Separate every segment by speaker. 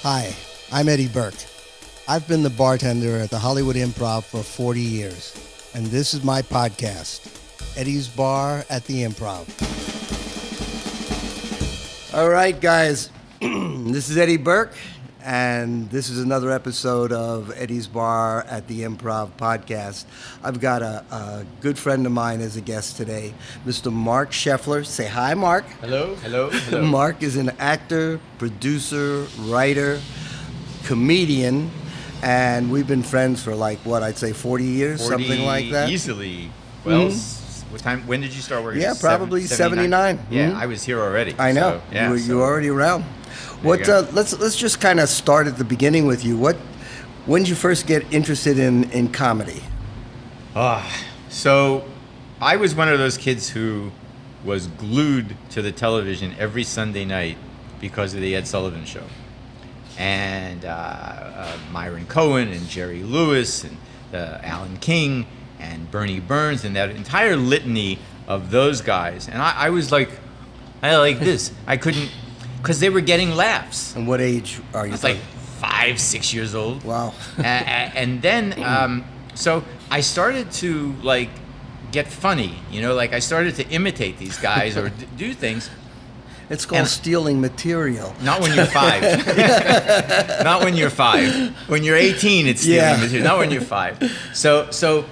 Speaker 1: Hi, I'm Eddie Burke. I've been the bartender at the Hollywood Improv for 40 years, and this is my podcast, Eddie's Bar at the Improv. All right, guys, this is Eddie Burke, and this is another episode of Eddie's Bar at the Improv podcast. I've got a good friend of mine as a guest today, Mr. Marc Sheffler. Say hi, Marc.
Speaker 2: Hello, hello, hello.
Speaker 1: Marc is an actor, producer, writer, comedian, and we've been friends for I'd say 40 years,
Speaker 2: 40
Speaker 1: something like that.
Speaker 2: Easily. Well, What time? When did you start working?
Speaker 1: Yeah, probably 79.
Speaker 2: Yeah, I was here already.
Speaker 1: I know.
Speaker 2: So, yeah,
Speaker 1: you were already around. Let's just kind of start at the beginning with you. When did you first get interested in comedy?
Speaker 2: So I was one of those kids who was glued to the television every Sunday night because of the Ed Sullivan Show. And Myron Cohen and Jerry Lewis and Alan King and Bernie Burns and that entire litany of those guys. And I was like this. I couldn't, because they were getting laughs.
Speaker 1: And what age are you?
Speaker 2: I was like 5, 6 years old.
Speaker 1: Wow.
Speaker 2: And then, so I started to get funny, I started to imitate these guys or do things.
Speaker 1: It's called stealing material.
Speaker 2: Not when you're 5. Not when you're 5. When you're 18, it's stealing material. Not when you're 5. So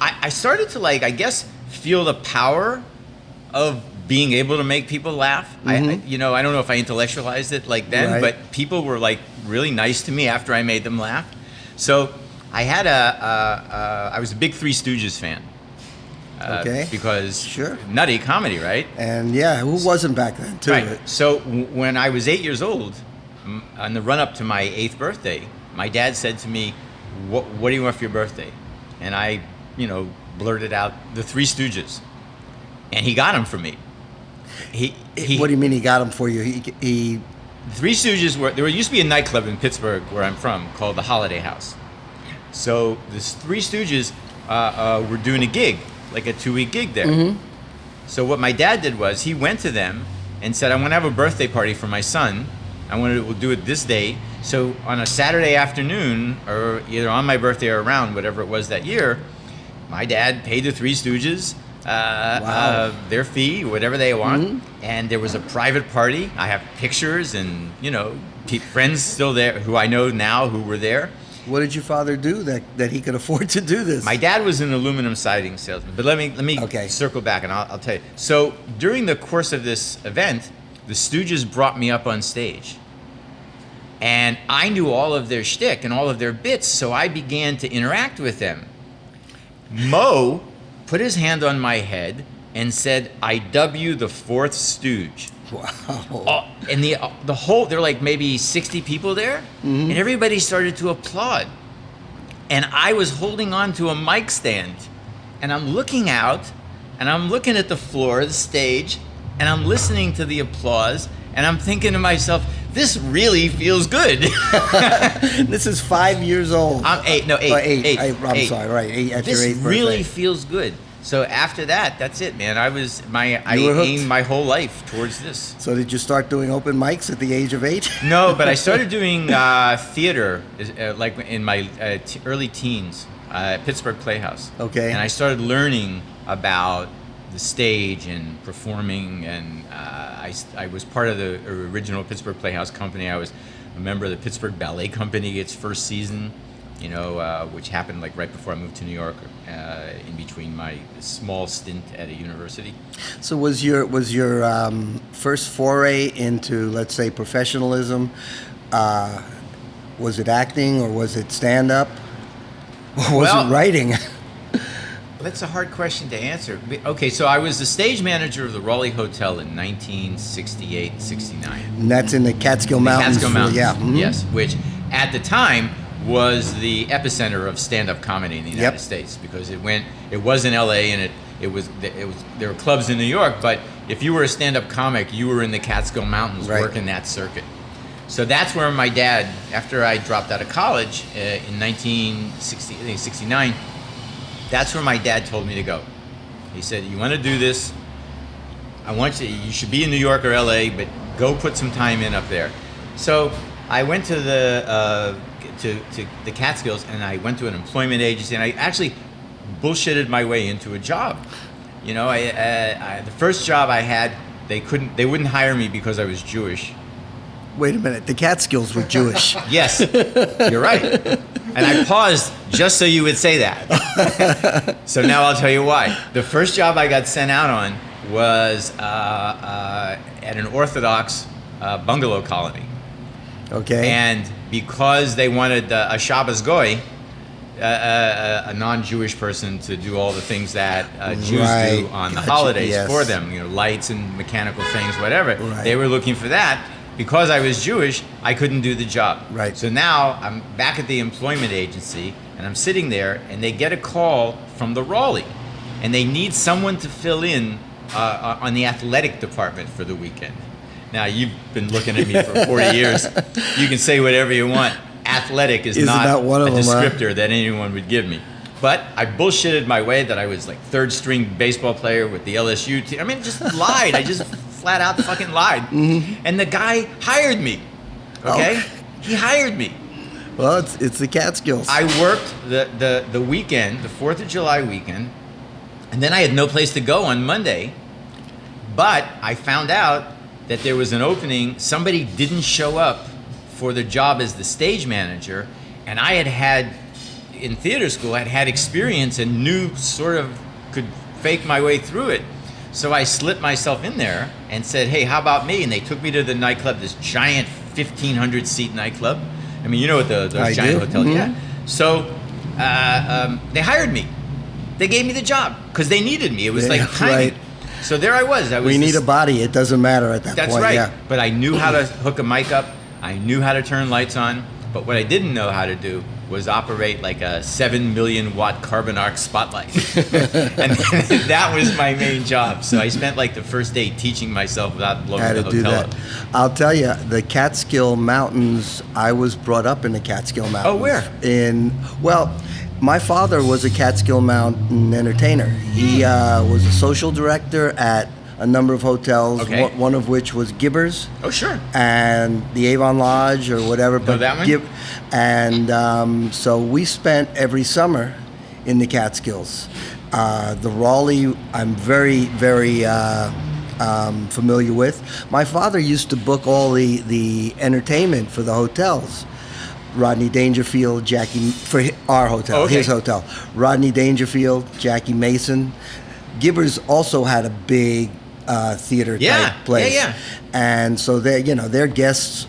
Speaker 2: I started to I guess feel the power of being able to make people laugh.
Speaker 1: Mm-hmm.
Speaker 2: I don't know if I intellectualized it then,
Speaker 1: right.
Speaker 2: But people were really nice to me after I made them laugh. So I had I was a big Three Stooges fan.
Speaker 1: Okay.
Speaker 2: Because nutty comedy, right?
Speaker 1: And who wasn't back then, too?
Speaker 2: Right. So when I was 8 years old, on the run-up to my 8th birthday, my dad said to me, what do you want for your birthday? And I, blurted out the Three Stooges. And he got them for me.
Speaker 1: What do you mean he got them for you? He
Speaker 2: Three Stooges there used to be a nightclub in Pittsburgh where I'm from called the Holiday House. So the Three Stooges were doing a gig, like a 2-week gig there. Mm-hmm. So what my dad did was he went to them and said, I want to have a birthday party for my son. We'll do it this day. So on a Saturday afternoon, or either on my birthday or around, whatever it was that year, my dad paid the Three Stooges their fee, whatever they want. Mm-hmm. And there was a private party. I have pictures and, friends still there who I know now who were there.
Speaker 1: What did your father do that he could afford to do this?
Speaker 2: My dad was an aluminum siding salesman. But let me circle back and I'll tell you. So during the course of this event, the Stooges brought me up on stage. And I knew all of their shtick and all of their bits, so I began to interact with them. Mo put his hand on my head and said, I dub you the fourth Stooge.
Speaker 1: Wow.
Speaker 2: And the whole, there were maybe 60 people there, mm-hmm. and everybody started to applaud. And I was holding on to a mic stand, and I'm looking out, and I'm looking at the floor, the stage, and I'm listening to the applause, and I'm thinking to myself, this really feels good.
Speaker 1: This is 5 years old.
Speaker 2: I'm 8. No, 8.
Speaker 1: I'm sorry, right. 8 at
Speaker 2: this
Speaker 1: your 8th birthday.
Speaker 2: really feels good. So after that, that's it, man. I aimed my whole life towards this.
Speaker 1: So did you start doing open mics at the age of 8?
Speaker 2: No, but I started doing theater in my early teens at Pittsburgh Playhouse.
Speaker 1: Okay.
Speaker 2: And I started learning about the stage and performing, and I was part of the original Pittsburgh Playhouse company. I was a member of the Pittsburgh Ballet Company its first season, which happened right before I moved to New York, in between my small stint at a university.
Speaker 1: So was your first foray into, let's say, professionalism, was it acting or was it stand-up? Or was it writing?
Speaker 2: That's a hard question to answer. Okay, so I was the stage manager of the Raleigh Hotel in 1968, 69.
Speaker 1: And that's in the Catskill Mountains.
Speaker 2: Catskill Mountains,
Speaker 1: yeah. Mm-hmm.
Speaker 2: Yes, which at the time was the epicenter of stand-up comedy in the United States, because it was in LA and there were clubs in New York, but if you were a stand-up comic, you were in the Catskill Mountains working that circuit. So that's where my dad, after I dropped out of college in 1969, that's where my dad told me to go. He said, you want to do this? You should be in New York or LA, but go put some time in up there. So I went to the Catskills, and I went to an employment agency, and I actually bullshitted my way into a job. You know, the first job I had, they wouldn't hire me because I was Jewish.
Speaker 1: Wait a minute. The Catskills were Jewish.
Speaker 2: Yes, you're right. And I paused just so you would say that. So now I'll tell you why. The first job I got sent out on was at an Orthodox bungalow colony.
Speaker 1: Okay.
Speaker 2: And because they wanted a Shabbos goy, a non-Jewish person to do all the things that Jews do on the holidays for them, you know, lights and mechanical things, whatever.
Speaker 1: Right.
Speaker 2: They were looking for that. Because I was Jewish, I couldn't do the job.
Speaker 1: Right.
Speaker 2: So now I'm back at the employment agency, and I'm sitting there, and they get a call from the Raleigh, and they need someone to fill in on the athletic department for the weekend. Now, you've been looking at me for 40 years. You can say whatever you want. Athletic is not
Speaker 1: one of
Speaker 2: a
Speaker 1: them,
Speaker 2: descriptor that anyone would give me. But I bullshitted my way that I was like third string baseball player with the LSU team. I mean, just lied. I just flat out fucking lied. Mm-hmm. And the guy hired me. Okay? Oh. He hired me.
Speaker 1: Well, it's the Catskills.
Speaker 2: I worked the weekend, the 4th of July weekend, and then I had no place to go on Monday. But I found out that there was an opening. Somebody didn't show up for the job as the stage manager, and I had in theater school, I'd had experience and knew sort of could fake my way through it. So I slipped myself in there and said, hey, how about me? And they took me to the nightclub, this giant 1,500 seat nightclub. I mean, you know what those giant hotels,
Speaker 1: mm-hmm.
Speaker 2: Yeah. So they hired me. They gave me the job because they needed me. It was like timing. Right. So there I was.
Speaker 1: We need a body. It doesn't matter at that point.
Speaker 2: That's right.
Speaker 1: Yeah.
Speaker 2: But I knew how to hook a mic up. I knew how to turn lights on. But what I didn't know how to do was operate like a 7 million watt carbon arc spotlight. And that was my main job. So I spent like the first day teaching myself without blowing the hotel
Speaker 1: do that.
Speaker 2: up.
Speaker 1: I'll tell you, the Catskill Mountains, I was brought up in the Catskill Mountains.
Speaker 2: Oh, where?
Speaker 1: My father was a Catskill Mountain entertainer. He was a social director at a number of hotels, one of which was Gibbers.
Speaker 2: Oh, sure.
Speaker 1: And the Avon Lodge or whatever.
Speaker 2: Know that one?
Speaker 1: And so we spent every summer in the Catskills. The Raleigh, I'm very, very familiar with. My father used to book all the entertainment for the hotels. Rodney Dangerfield, for our hotel, his hotel. Rodney Dangerfield, Jackie Mason. Gibbers also had a big theater type place.
Speaker 2: Yeah.
Speaker 1: And so their guests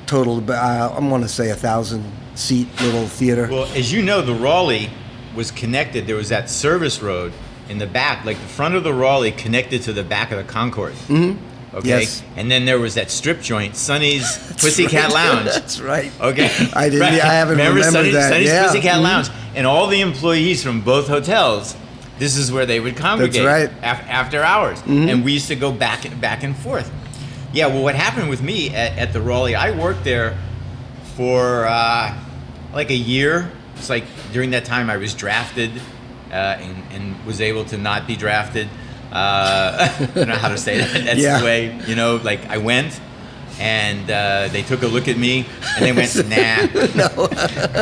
Speaker 1: totaled, I'm going to say 1,000-seat little theater.
Speaker 2: Well, as you know, the Raleigh was connected. There was that service road in the back, like the front of the Raleigh connected to the back of the Concord.
Speaker 1: Mm-hmm.
Speaker 2: Okay.
Speaker 1: Yes.
Speaker 2: And then there was that strip joint, Sonny's Pussycat Lounge.
Speaker 1: That's right.
Speaker 2: Okay.
Speaker 1: I haven't remembered that.
Speaker 2: Sonny's Pussycat Lounge, and all the employees from both hotels. This is where they would congregate.
Speaker 1: That's right.
Speaker 2: After hours, and we used to go back and forth. Yeah. Well, what happened with me at the Raleigh? I worked there for like a year. It's like during that time I was drafted and was able to not be drafted. I don't know how to say that. That's the way, like I went and they took a look at me and they went, nah.
Speaker 1: No.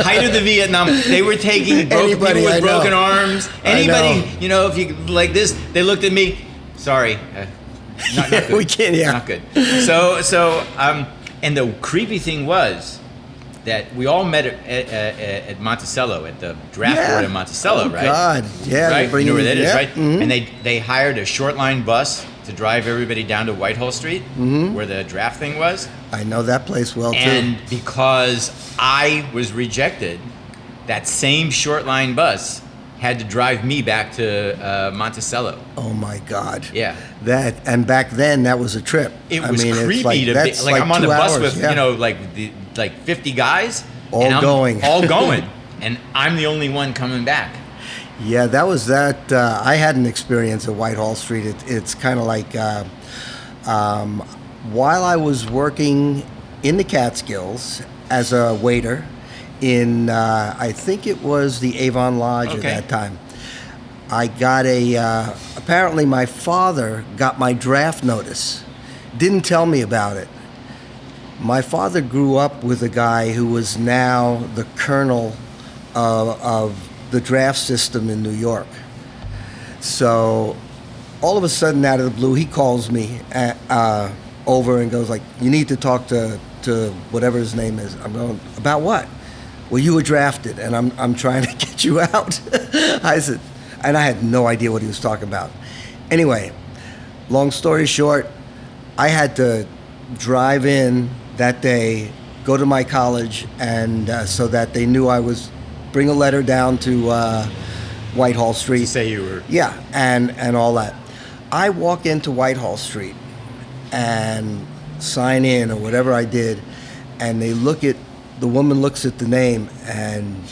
Speaker 2: Height of the Vietnam, they were taking people with broken arms. Anybody, if you like this, they looked at me, sorry. Not good.
Speaker 1: We can't,
Speaker 2: Not good. So, and the creepy thing was that we all met at Monticello, at the draft board in Monticello, right?
Speaker 1: God, yeah.
Speaker 2: Right? You know where that is, right?
Speaker 1: Mm-hmm.
Speaker 2: And they hired a short line bus to drive everybody down to Whitehall Street, where the draft thing was.
Speaker 1: I know that place well, too.
Speaker 2: And because I was rejected, that same short line bus had to drive me back to Monticello.
Speaker 1: Oh my God!
Speaker 2: Yeah,
Speaker 1: and back then that was a trip.
Speaker 2: It was creepy to be like I'm on the bus with like 50 guys,
Speaker 1: all going,
Speaker 2: and I'm the only one coming back.
Speaker 1: Yeah, that was that. I had an experience at Whitehall Street. It's kind of like while I was working in the Catskills as a waiter. In I think it was the Avon Lodge at that time. I got apparently my father got my draft notice. Didn't tell me about it. My father grew up with a guy who was now the colonel of the draft system in New York. So all of a sudden, out of the blue, he calls me over and goes like, "You need to talk to whatever his name is." I'm going, "About what?" "Well, you were drafted, and I'm trying to get you out." I said, and I had no idea what he was talking about. Anyway, long story short, I had to drive in that day, go to my college, and so that they knew I was, bring a letter down to Whitehall Street.
Speaker 2: To say you were.
Speaker 1: Yeah, and all that. I walk into Whitehall Street and sign in or whatever I did, and the woman looks at the name and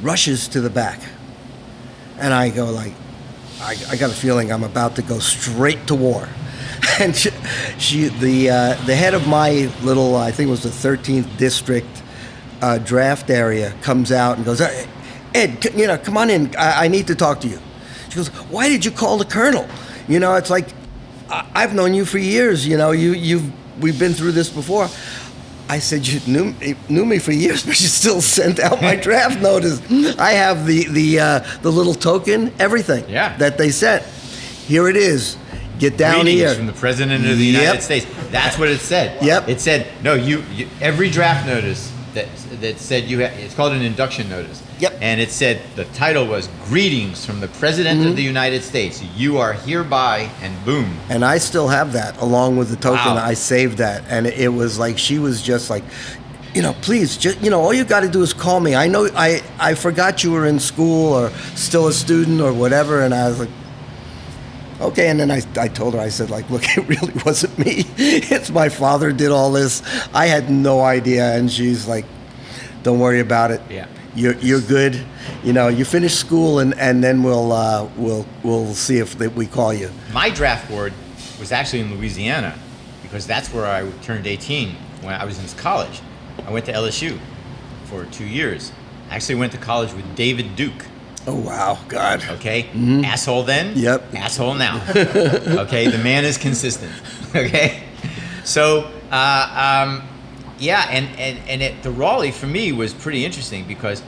Speaker 1: rushes to the back. And I go like, I got a feeling I'm about to go straight to war. And the head of my little, I think it was the 13th district draft area, comes out and goes, "Ed, come on in. I need to talk to you." She goes, "Why did you call the colonel? It's like, I've known you for years. We've been through this before." I said, "You knew me for years, but you still sent out my draft notice. I have the little token, everything that they sent. Here it is. Get down
Speaker 2: Greetings
Speaker 1: here."
Speaker 2: from the President of the United States. That's what it said.
Speaker 1: Yep.
Speaker 2: It said, no, you every draft notice that said it's called an induction notice.
Speaker 1: Yep.
Speaker 2: And it said, the title was "Greetings from the President of the United States. You are hereby," and boom.
Speaker 1: And I still have that along with the token.
Speaker 2: Wow.
Speaker 1: I saved that, and it was like, she was just like, "Please, just all you got to do is call me. I know I forgot you were in school or still a student or whatever." And I was like, "Okay." And then I told her, I said, like, "Look, it really wasn't me. It's my father did all this. I had no idea." And she's like, "Don't worry about it.
Speaker 2: Yeah.
Speaker 1: You're good. You finish school, and then we'll see if we call you."
Speaker 2: My draft board was actually in Louisiana because that's where I turned 18 when I was in college. I went to LSU for 2 years. I actually went to college with David Duke.
Speaker 1: Oh, wow. God.
Speaker 2: Okay? Asshole then?
Speaker 1: Yep.
Speaker 2: Asshole now. Okay? The man is consistent. Okay? So, the Raleigh for me was pretty interesting because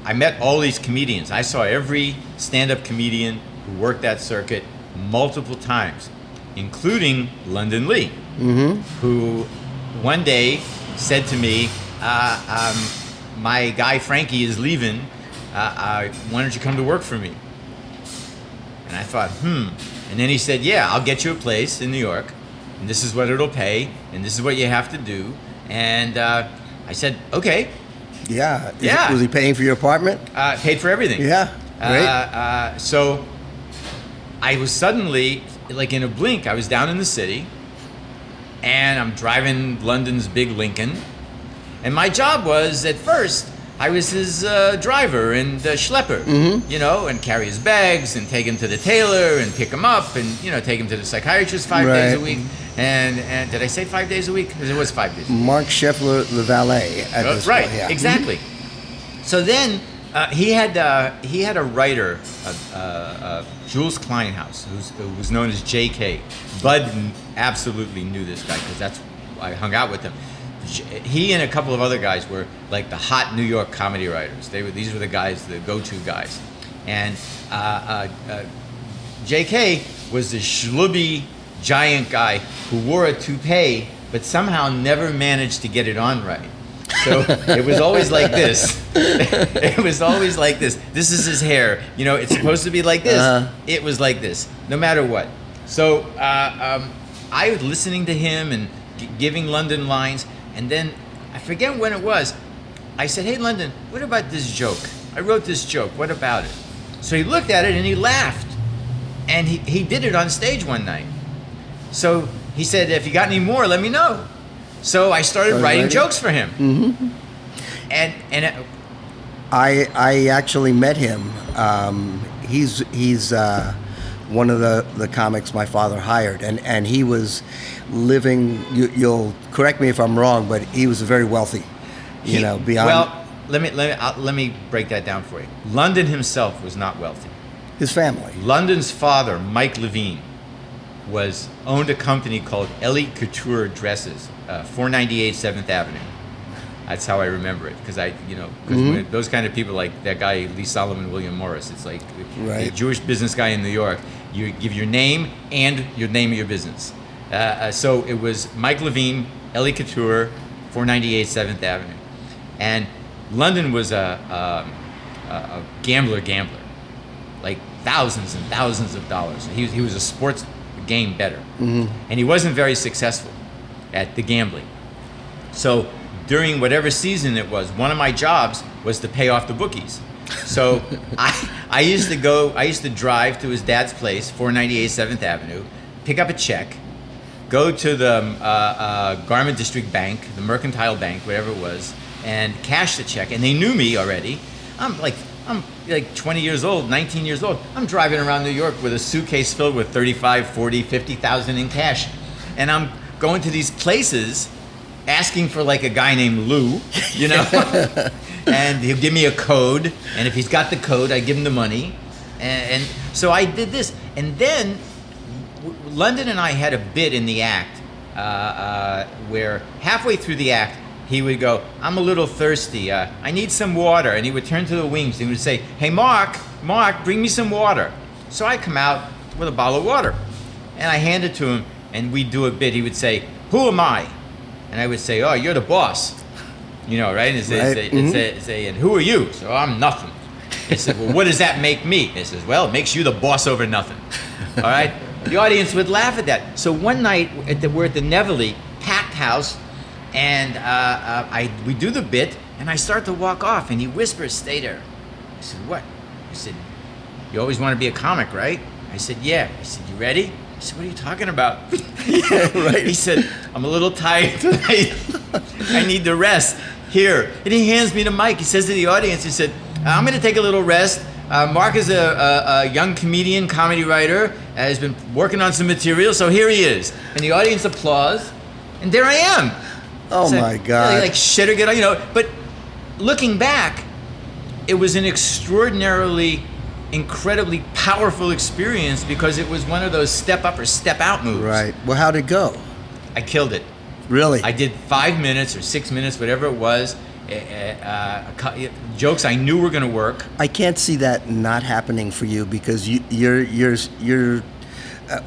Speaker 2: I met all these comedians. I saw every stand-up comedian who worked that circuit multiple times, including London Lee, who one day said to me, "My guy Frankie is leaving. Why don't you come to work for me?" And I thought, And then he said, "Yeah, I'll get you a place in New York, and this is what it'll pay, and this is what you have to do." And I said, "Okay."
Speaker 1: Yeah.
Speaker 2: Yeah.
Speaker 1: Was he paying for your apartment?
Speaker 2: Paid for everything.
Speaker 1: Yeah. Great.
Speaker 2: So I was suddenly, like in a blink, I was down in the city, and I'm driving London's big Lincoln, and my job was, at first, I was his driver and schlepper, and carry his bags and take him to the tailor and pick him up and, take him to the psychiatrist 5 days a week. And did I say 5 days a week? Because it was 5 days a week.
Speaker 1: Marc Sheffler, the valet. At this
Speaker 2: Right,
Speaker 1: point, yeah.
Speaker 2: exactly. So then he had a writer, Jules Kleinhaus, who was known as J.K. Bud absolutely knew this guy because I hung out with him. He and a couple of other guys were like the hot New York comedy writers. These were the guys, the go-to guys. And J.K. was this schlubby giant guy who wore a toupee, but somehow never managed to get it on right. So it was always like this. It was always like this. This is his hair. It's supposed to be like this. It was like this, no matter what. So I was listening to him and giving London lines. And then, I forget when it was, I said, "Hey, London, what about this joke? I wrote this joke. What about it?" So he looked at it and he laughed. And he did it on stage one night. So he said, "If you got any more, let me know." So I started writing jokes for him.
Speaker 1: I actually met him. He's one of the comics my father hired, and he was living. You'll correct me if I'm wrong, but he was very wealthy. Beyond.
Speaker 2: Well, let me break that down for you. London himself was not wealthy.
Speaker 1: His family.
Speaker 2: London's father, Mike Levine, owned a company called Ellie Couture Dresses, 498 7th Avenue. That's how I remember it, because those kind of people, like that guy Lee Solomon William Morris, it's like a Jewish business guy in New York. You give your name and your name of your business. So it was Mike Levine, Ellie Couture, 498 7th Avenue, and London was a gambler, like thousands and thousands of dollars. He was a sports game bettor, and he wasn't very successful at the gambling. So during whatever season it was, one of my jobs was to pay off the bookies. So I used to drive to his dad's place, 498 7th Avenue, pick up a check, go to the Garment District Bank, the Mercantile Bank, whatever it was, and cash the check. And they knew me already. I'm like 20 years old, 19 years old. I'm driving around New York with a suitcase filled with 35, 40, 50,000 in cash. And I'm going to these places asking for like a guy named Lou, and he'll give me a code, and if he's got the code, I give him the money. And so I did this. And then London and I had a bit in the act where halfway through the act, he would go, I'm a little thirsty, I need some water. And he would turn to the wings and he would say, hey, Mark, bring me some water. So I come out with a bottle of water, and I hand it to him, and we'd do a bit. He would say, who am I? And I would say, oh, you're the boss, right? And say, and who are you? So I'm nothing. He said, well, what does that make me? He says, well, it makes you the boss over nothing. All right? The audience would laugh at that. So one night, we're at the Nevele, packed house, and we do the bit, and I start to walk off, and he whispers, stay there. I said, what? I said, you always want to be a comic, right? I said, yeah. I said, you ready? I said, what are you talking about?
Speaker 1: Yeah, right.
Speaker 2: He said, I'm a little tired tonight. I need to rest. Here. And he hands me the mic. He says to the audience, he said, I'm going to take a little rest. Mark is a young comedian, comedy writer, has been working on some material, so here he is. And the audience applauds, and there I am.
Speaker 1: Oh, so, my God.
Speaker 2: Like, shit or get on, But looking back, it was an incredibly powerful experience, because it was one of those step up or step out moves.
Speaker 1: Right. Well, how'd it go?
Speaker 2: I killed it.
Speaker 1: Really?
Speaker 2: I did 5 minutes or 6 minutes, whatever it was. Jokes I knew were going to work.
Speaker 1: I can't see that not happening for you, because you're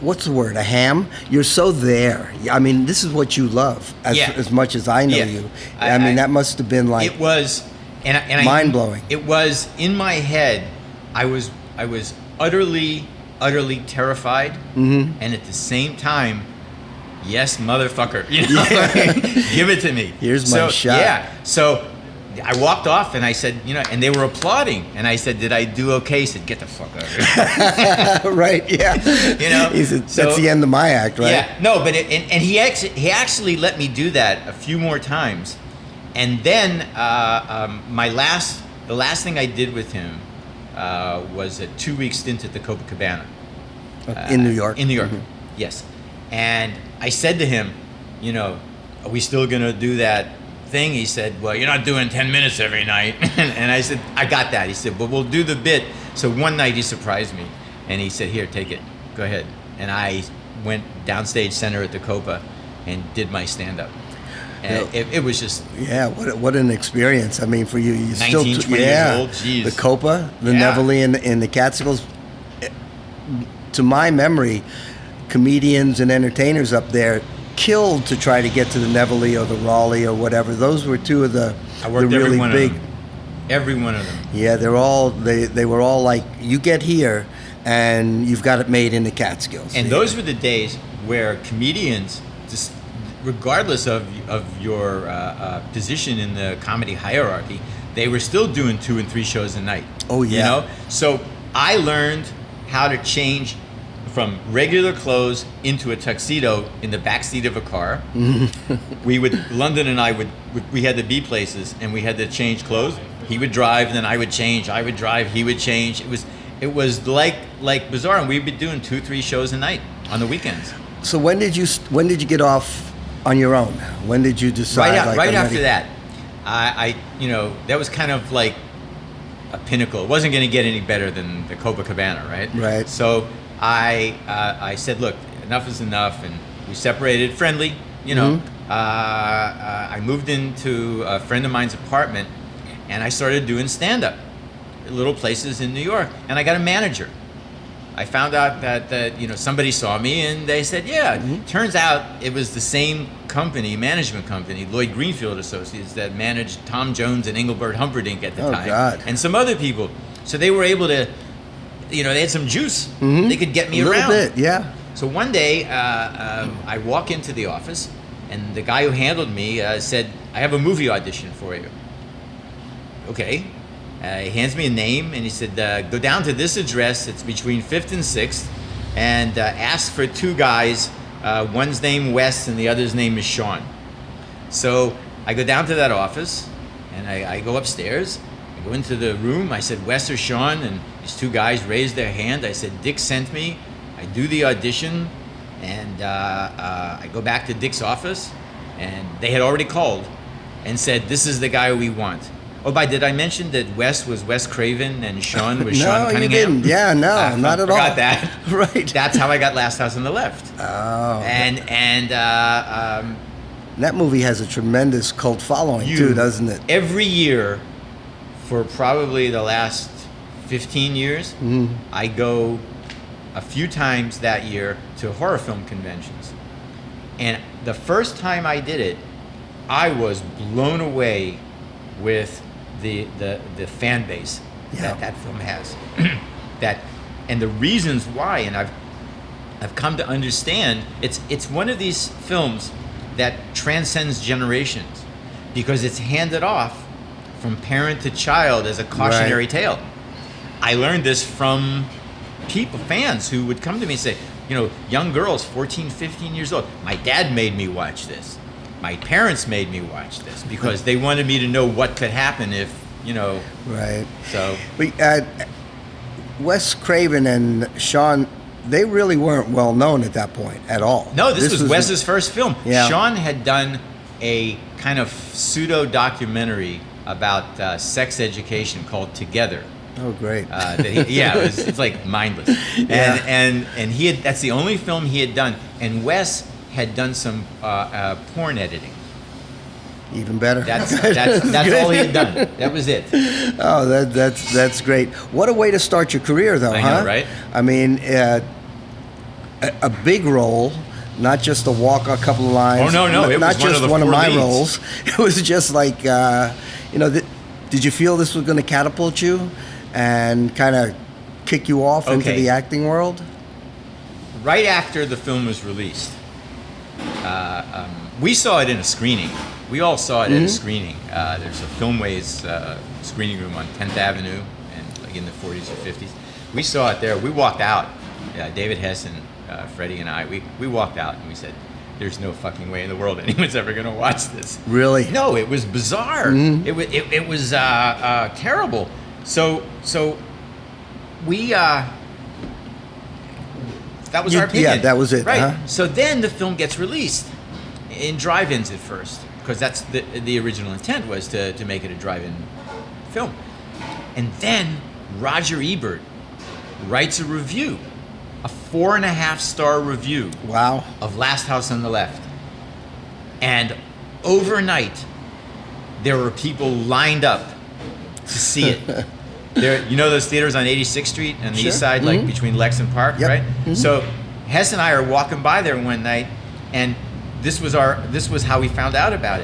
Speaker 1: what's the word? A ham? You're so there. I mean, this is what you love as much as I know you. I mean, that must have been like,
Speaker 2: it was, and
Speaker 1: mind blowing.
Speaker 2: It was in my head. I was utterly terrified, and at the same time, yes, motherfucker, give it to me.
Speaker 1: Here's my shot.
Speaker 2: Yeah. So I walked off, and I said, and they were applauding, and I said, did I do okay? He said, get the fuck out of here.
Speaker 1: Right. Yeah.
Speaker 2: He
Speaker 1: said, that's the end of my act, right?
Speaker 2: Yeah. No, but he actually let me do that a few more times, and then the last thing I did with him was a 2-week stint at the Copacabana.
Speaker 1: In New York?
Speaker 2: In New York, yes. And I said to him, are we still going to do that thing? He said, well, you're not doing 10 minutes every night. And I said, I got that. He said, well, we'll do the bit. So one night he surprised me, and he said, here, take it. Go ahead. And I went downstage center at the Copa and did my stand-up. And it was just...
Speaker 1: Yeah, what an experience. I mean, for you,
Speaker 2: 19, 20 years old, geez.
Speaker 1: The Copa, the Nevele, and the Catskills. To my memory, comedians and entertainers up there killed to try to get to the Nevele or the Raleigh or whatever. Those were two of the really big...
Speaker 2: Every one of them.
Speaker 1: Yeah, they were all like, you get here, and you've got it made in the Catskills.
Speaker 2: And those were the days where comedians, just regardless of your position in the comedy hierarchy, they were still doing 2 and 3 shows a night.
Speaker 1: Oh yeah.
Speaker 2: So I learned how to change from regular clothes into a tuxedo in the backseat of a car. London and I we had to be places, and we had to change clothes. He would drive, and then I would change. I would drive, he would change. It was like bizarre, and we'd be doing 2-3 shows a night on the weekends.
Speaker 1: So when did you get off on your own? When did you decide?
Speaker 2: Right after that, I that was kind of like a pinnacle. It wasn't going to get any better than the Copacabana, right?
Speaker 1: Right.
Speaker 2: So I said, look, enough is enough, and we separated friendly, you know. I moved into a friend of mine's apartment, and I started doing stand-up at little places in New York, and I got a manager. I found out that you know, somebody saw me, and they said, yeah. Turns out it was the same company, management company, Lloyd Greenfield Associates, that managed Tom Jones and Engelbert Humperdinck at the time.
Speaker 1: God.
Speaker 2: And some other people. So they were able to, you know, they had some juice. They could get me
Speaker 1: a little
Speaker 2: around.
Speaker 1: bit, yeah.
Speaker 2: So one day, I walk into the office, and the guy who handled me said, I have a movie audition for you. Okay. He hands me a name, and he said, go down to this address. It's between 5th and 6th, and ask for two guys. One's name Wes, and the other's name is Sean. So I go down to that office, and I go upstairs. I go into the room. I said, Wes or Sean, and these two guys raised their hand. I said, Dick sent me. I do the audition, and I go back to Dick's office, and they had already called and said, this is the guy we want. Oh, did I mention that Wes was Wes Craven and Sean was Sean Cunningham?
Speaker 1: No, you didn't. Yeah, no, not at all.
Speaker 2: Forgot that.
Speaker 1: Right.
Speaker 2: That's how I got Last House on the Left.
Speaker 1: Oh.
Speaker 2: And
Speaker 1: that movie has a tremendous cult following too, doesn't it?
Speaker 2: Every year, for probably the last 15 years, I go a few times that year to horror film conventions. And the first time I did it, I was blown away with the fan base that film has. And the reasons why, and I've come to understand, it's one of these films that transcends generations, because it's handed off from parent to child as a cautionary tale. I learned this from fans who would come to me and say, you know, young girls, 14, 15 years old, my dad made me watch this. My parents made me watch this because they wanted me to know what could happen if, you know.
Speaker 1: Right.
Speaker 2: So.
Speaker 1: Wes Craven and Sean, they really weren't well known at that point at all.
Speaker 2: No, this was Wes's first film.
Speaker 1: Yeah.
Speaker 2: Sean had done a kind of pseudo documentary about sex education called Together.
Speaker 1: Oh, great.
Speaker 2: It's like mindless. And he had, that's the only film he had done. And Wes had done some porn editing.
Speaker 1: Even better.
Speaker 2: That's all he had done. That was it.
Speaker 1: Oh, that's great. What a way to start your career, though,
Speaker 2: I know, right?
Speaker 1: I mean, a big role, not just a walk, a couple of lines.
Speaker 2: Oh no, it
Speaker 1: not
Speaker 2: was
Speaker 1: just
Speaker 2: one of
Speaker 1: my
Speaker 2: leads.
Speaker 1: roles. It was just like, you know, did you feel this was going to catapult you and kind of kick you off into the acting world? Right
Speaker 2: after the film was released, we saw it in a screening. We all saw it at a screening. There's a Filmways screening room on 10th Avenue, and like in the 40s or 50s. We saw it there. We walked out. David Hess and Freddie and I. We walked out and we said, "There's no fucking way in the world anyone's ever going to watch this."
Speaker 1: Really?
Speaker 2: No, it was bizarre. It was terrible. So we. That was our opinion.
Speaker 1: Yeah, that was it.
Speaker 2: Right. So then the film gets released in drive-ins at first, because that's the original intent was to make it a drive-in film. And then Roger Ebert writes a review, a 4.5-star review.
Speaker 1: Wow. Of
Speaker 2: Last House on the Left. And overnight, there were people lined up to see it. There, you know those theaters on 86th Street and the east side, like between Lex and Park, right? So Hess and I are walking by there one night, and this was how we found out about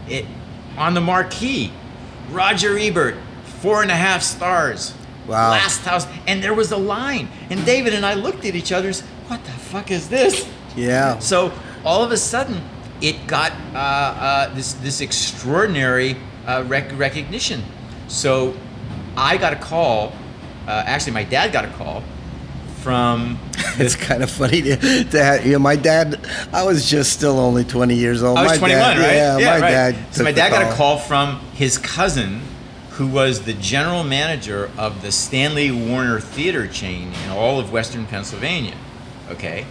Speaker 2: it. On the marquee, Roger Ebert, 4.5 stars.
Speaker 1: Wow. Last House,
Speaker 2: and there was a line, and David and I looked at each other. What the fuck is this?
Speaker 1: Yeah.
Speaker 2: So all of a sudden, it got this extraordinary recognition. So I got a call. Actually, my dad got a call from.
Speaker 1: It's kind of funny to have, you know, my dad. I was just still only 20 years old.
Speaker 2: I was 21,
Speaker 1: dad,
Speaker 2: right?
Speaker 1: Yeah, my
Speaker 2: right.
Speaker 1: dad.
Speaker 2: So my dad got a call from his cousin, who was the general manager of the Stanley Warner Theater chain in all of Western Pennsylvania. Okay,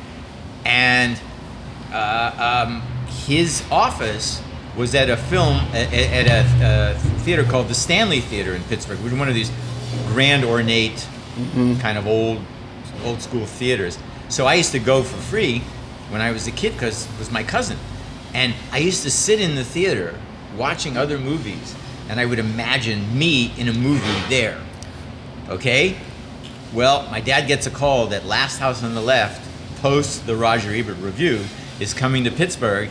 Speaker 2: and his office was at a theater called the Stanley Theater in Pittsburgh, which was one of these grand, ornate, kind of old school theaters. So I used to go for free when I was a kid because it was my cousin. And I used to sit in the theater watching other movies, and I would imagine me in a movie there. Okay? Well, my dad gets a call that Last House on the Left, post the Roger Ebert review, is coming to Pittsburgh,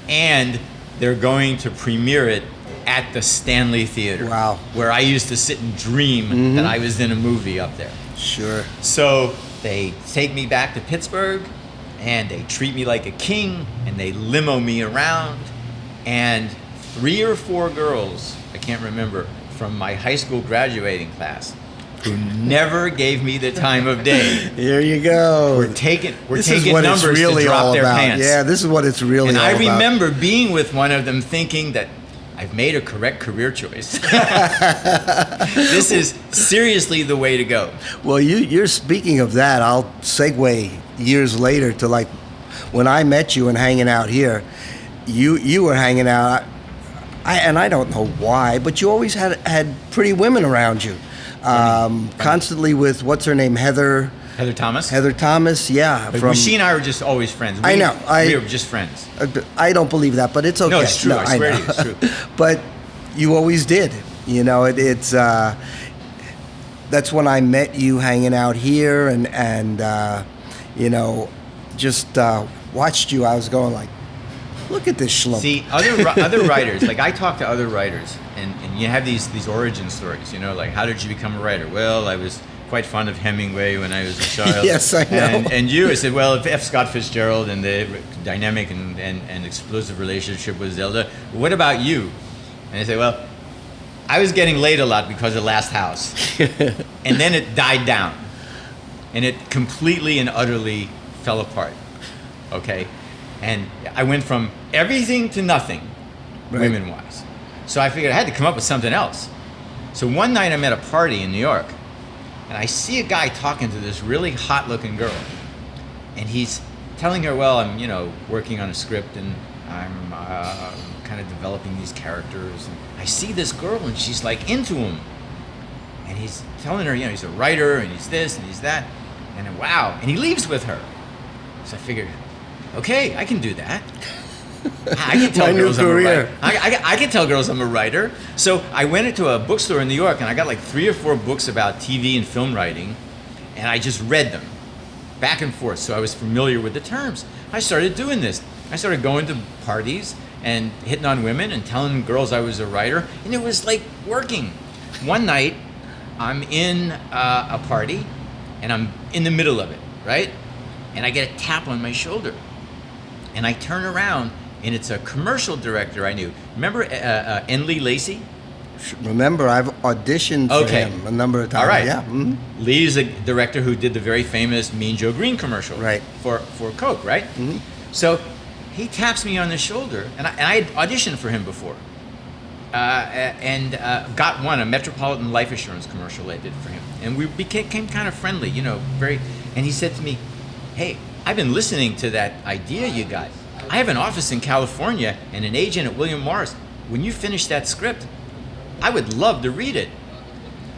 Speaker 2: and they're going to premiere it at the Stanley Theater.
Speaker 1: Wow.
Speaker 2: Where I used to sit and dream that I was in a movie up there.
Speaker 1: Sure.
Speaker 2: So they take me back to Pittsburgh, and they treat me like a king, and they limo me around, and 3 or 4 girls, I can't remember, from my high school graduating class, who never gave me the time of day.
Speaker 1: Here you go.
Speaker 2: We're taking
Speaker 1: This is what
Speaker 2: numbers
Speaker 1: it's really
Speaker 2: to drop
Speaker 1: all
Speaker 2: their
Speaker 1: about.
Speaker 2: pants.
Speaker 1: Yeah, this is what it's really
Speaker 2: And
Speaker 1: all
Speaker 2: I
Speaker 1: about.
Speaker 2: remember being with one of them thinking that I've made a correct career choice. This is seriously the way to go.
Speaker 1: Well, you're speaking of that. I'll segue years later to like when I met you and hanging out here. You were hanging out, I don't know why, but you always had pretty women around you, constantly with what's her name, Heather
Speaker 2: Thomas?
Speaker 1: Heather Thomas, yeah.
Speaker 2: But she and I were just always friends.
Speaker 1: I know.
Speaker 2: We were just friends.
Speaker 1: I don't believe that, but it's okay.
Speaker 2: No, it's true. I swear
Speaker 1: know.
Speaker 2: to you, it's true.
Speaker 1: But you always did. You know, it's that's when I met you hanging out here, and you know, just watched you. I was going like, look at this schlump.
Speaker 2: See, other writers, like I talk to other writers, and you have these origin stories, you know, like how did you become a writer? Well, I was quite fond of Hemingway when I was a child.
Speaker 1: Yes, I know.
Speaker 2: And you, I said, well, if F. Scott Fitzgerald and the dynamic and explosive relationship with Zelda, what about you? And I say, well, I was getting laid a lot because of Last House. And then it died down. And it completely and utterly fell apart. Okay? And I went from everything to nothing,
Speaker 1: Right.
Speaker 2: women-wise. So I figured I had to come up with something else. So one night I'm at a party in New York, and I see a guy talking to this really hot-looking girl. And he's telling her, well, I'm, working on a script, and I'm kind of developing these characters. And I see this girl, and she's like into him. And he's telling her, he's a writer, and he's this, and he's that. And then, wow. And he leaves with her. So I figured, okay, I can do that. I can tell
Speaker 1: My new
Speaker 2: girls I'm a
Speaker 1: career.
Speaker 2: writer. I can tell girls I'm a writer. So I went into a bookstore in New York, and I got like 3 or 4 books about TV and film writing, and I just read them back and forth, so I was familiar with the terms. I started doing this. I started going to parties and hitting on women and telling girls I was a writer, and it was like working. One night, I'm in a party, and I'm in the middle of it, right? And I get a tap on my shoulder, and I turn around, and it's a commercial director I knew. Remember Enley Lacey?
Speaker 1: Remember, I've auditioned for
Speaker 2: Okay.
Speaker 1: him a number of times.
Speaker 2: All right.
Speaker 1: Yeah. Mhm.
Speaker 2: Lee's a director who did the very famous Mean Joe Green commercial.
Speaker 1: Right.
Speaker 2: For Coke, right?
Speaker 1: Mhm.
Speaker 2: So he taps me on the shoulder, and I had auditioned for him before, and got a Metropolitan Life Assurance commercial I did for him, and we became kind of friendly, very. And he said to me, "Hey, I've been listening to that idea you got. I have an office in California and an agent at William Morris. When you finish that script, I would love to read it."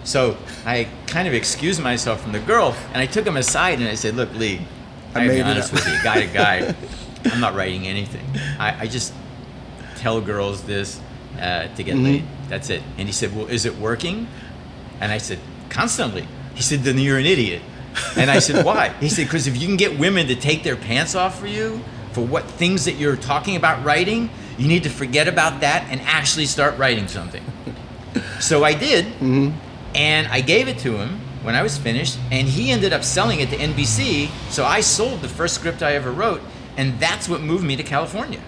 Speaker 2: So I kind of excused myself from the girl, and I took him aside and I said, "Look, Lee,
Speaker 1: I
Speaker 2: I'll
Speaker 1: made
Speaker 2: be
Speaker 1: it
Speaker 2: honest
Speaker 1: up."
Speaker 2: with you, guy to guy, I'm not writing anything. I just tell girls this to get laid. That's it." And he said, "Well, is it working?" And I said, "Constantly." He said, "Then you're an idiot." And I said, "Why?" He said, "Because if you can get women to take their pants off for you, for what things that you're talking about writing, you need to forget about that and actually start writing something." So I did, and I gave it to him when I was finished, and he ended up selling it to NBC, so I sold the first script I ever wrote, and that's what moved me to California.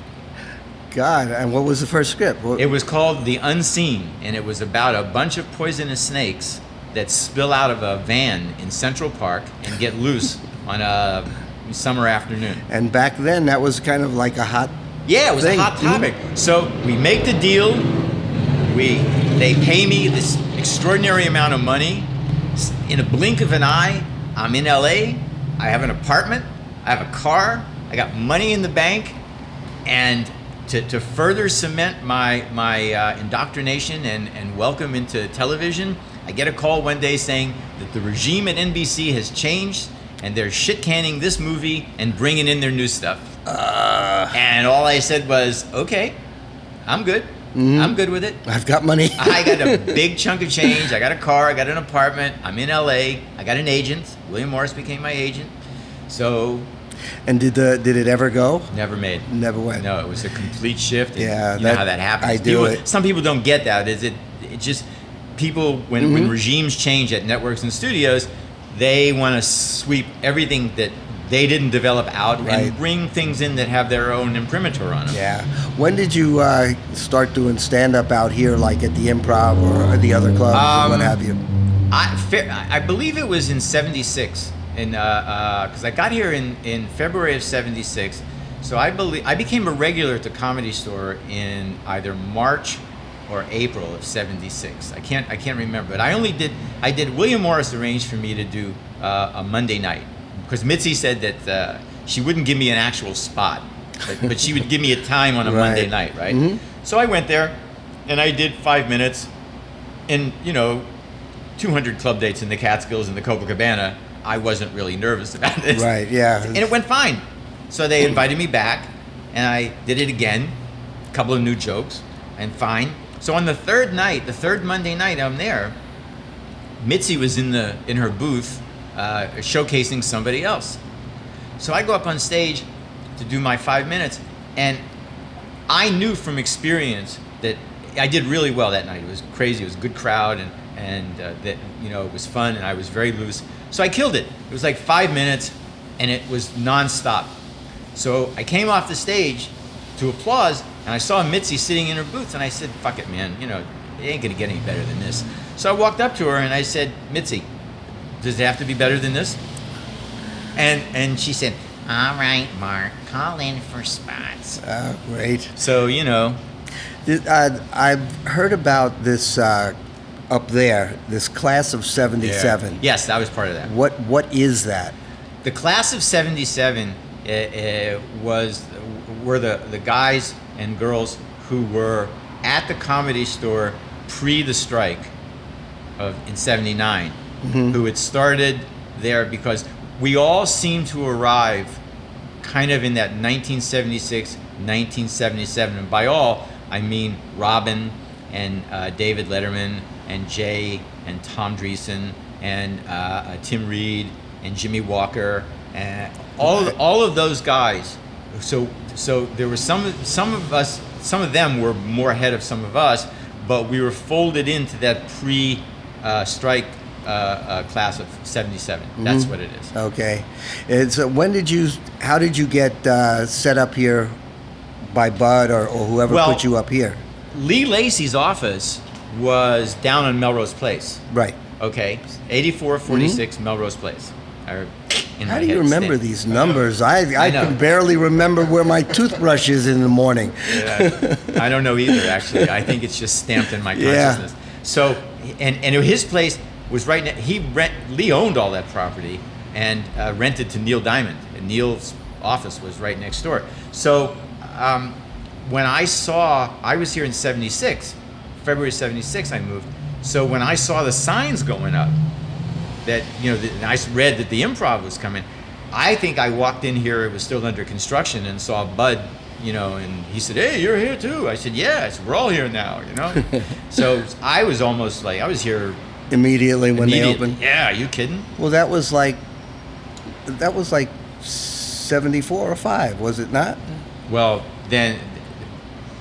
Speaker 1: God, and what was the first script?
Speaker 2: It was called The Unseen, and it was about a bunch of poisonous snakes that spill out of a van in Central Park and get loose on a summer afternoon.
Speaker 1: And back then, that was kind of like a hot.
Speaker 2: Yeah, it was
Speaker 1: thing.
Speaker 2: a hot topic. So we make the deal. They pay me this extraordinary amount of money. In a blink of an eye, I'm in LA. I have an apartment. I have a car. I got money in the bank. And to further cement my indoctrination and welcome into television, I get a call one day saying that the regime at NBC has changed and they're shit canning this movie and bringing in their new stuff. And all I said was, okay, I'm good. I'm good with it.
Speaker 1: I've got money.
Speaker 2: I got a big chunk of change. I got a car. I got an apartment. I'm in LA. I got an agent. William Morris became my agent. So.
Speaker 1: And did it ever go?
Speaker 2: Never made.
Speaker 1: Never went.
Speaker 2: No, it was a complete shift.
Speaker 1: Yeah,
Speaker 2: you know how that happens.
Speaker 1: I do it.
Speaker 2: Some people don't get that. It just people when regimes change at networks and studios, they want to sweep everything that they didn't develop out and bring things in that have their own imprimatur on them.
Speaker 1: Yeah. When did you start doing stand-up out here, like at the Improv or the other clubs or what have you?
Speaker 2: I believe it was in '76, because I got here in February of '76. So I became a regular at the Comedy Store in either March or April of '76. I can't remember, but I did. William Morris arranged for me to do a Monday night. Because Mitzi said that she wouldn't give me an actual spot, but she would give me a time on a Monday night, right? Mm-hmm. So I went there, and I did 5 minutes, and 200 club dates in the Catskills and the Copacabana. I wasn't really nervous about this,
Speaker 1: right? Yeah,
Speaker 2: and it went fine. So they invited me back, and I did it again, a couple of new jokes, and fine. So on the third Monday night, I'm there. Mitzi was in her booth. Showcasing somebody else. So I go up on stage to do my 5 minutes, and I knew from experience that I did really well that night. It was crazy. It was a good crowd, and that it was fun, and I was very loose. So I killed it. It was like 5 minutes, and it was nonstop. So I came off the stage to applause, and I saw Mitzi sitting in her booth, and I said, "Fuck it, man. It ain't gonna get any better than this." So I walked up to her and I said, "Mitzi, does it have to be better than this?" And she said, "All right, Mark, call in for spots."
Speaker 1: Great.
Speaker 2: So,
Speaker 1: I've heard about this up there, this class of '77.
Speaker 2: Yeah. Yes, I was part of that.
Speaker 1: What is that?
Speaker 2: The class of '77 were the guys and girls who were at the Comedy Store pre the strike in '79. Who had started there because we all seemed to arrive kind of in that 1976, 1977. And by all, I mean Robin and David Letterman and Jay and Tom Dreesen and Tim Reed and Jimmy Walker and all of those guys. So there were some of us, some of them were more ahead of some of us, but we were folded into that pre-strike class of '77. That's what it is.
Speaker 1: Okay. And so how did you get set up here by Bud or whoever put you up here?
Speaker 2: Lee Lacey's office was down on Melrose Place.
Speaker 1: Right.
Speaker 2: Okay. 8446 Melrose Place.
Speaker 1: How do you remember these numbers? I can barely remember where my toothbrush is in the morning.
Speaker 2: Yeah, I don't know either, actually. I think it's just stamped in my consciousness. Yeah. So, and his place was right now. Lee owned all that property and rented to Neil Diamond, and Neil's office was right next door. So when I was here in '76, February '76, I moved. So when I saw the signs going up that I read that the Improv was coming, I think I walked in here. It was still under construction, and saw Bud. And he said, "Hey, you're here too." I said, "Yeah." I said, "We're all here now." So I was almost like I was here.
Speaker 1: Immediately when they opened?
Speaker 2: Yeah, are you kidding?
Speaker 1: Well, that was like 74 or 5, was it not?
Speaker 2: Well, then,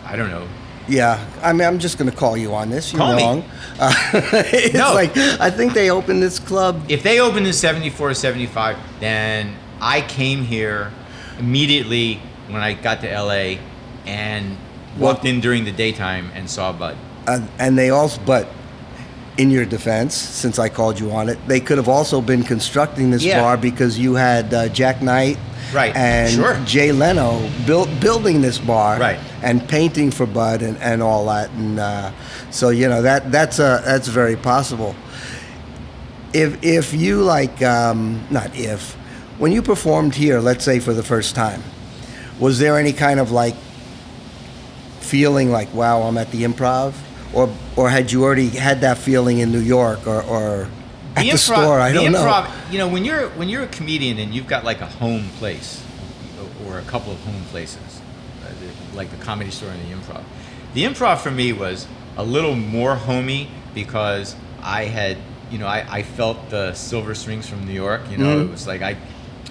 Speaker 2: I don't know.
Speaker 1: Yeah, I mean, I'm just going to call you on this. You're
Speaker 2: Call
Speaker 1: wrong.
Speaker 2: me.
Speaker 1: It's
Speaker 2: No.
Speaker 1: I think they opened this club.
Speaker 2: If they opened in 74 or 75, then I came here immediately when I got to LA and walked in during the daytime and saw Bud.
Speaker 1: And they also, but in your defense, since I called you on it, they could have also been constructing this bar because you had Jack Knight and Jay Leno building this bar and painting for Bud and all that. And so, that's very possible. If you when you performed here, let's say for the first time, was there any kind of feeling like, wow, I'm at the Improv? Or had you already had that feeling in New York or at the store. I don't know.
Speaker 2: You know, when you're a comedian and you've got like a home place or a couple of home places, like the Comedy Store and the Improv. The Improv for me was a little more homey because I had, you know, I felt the silver strings from New York. You know, It was like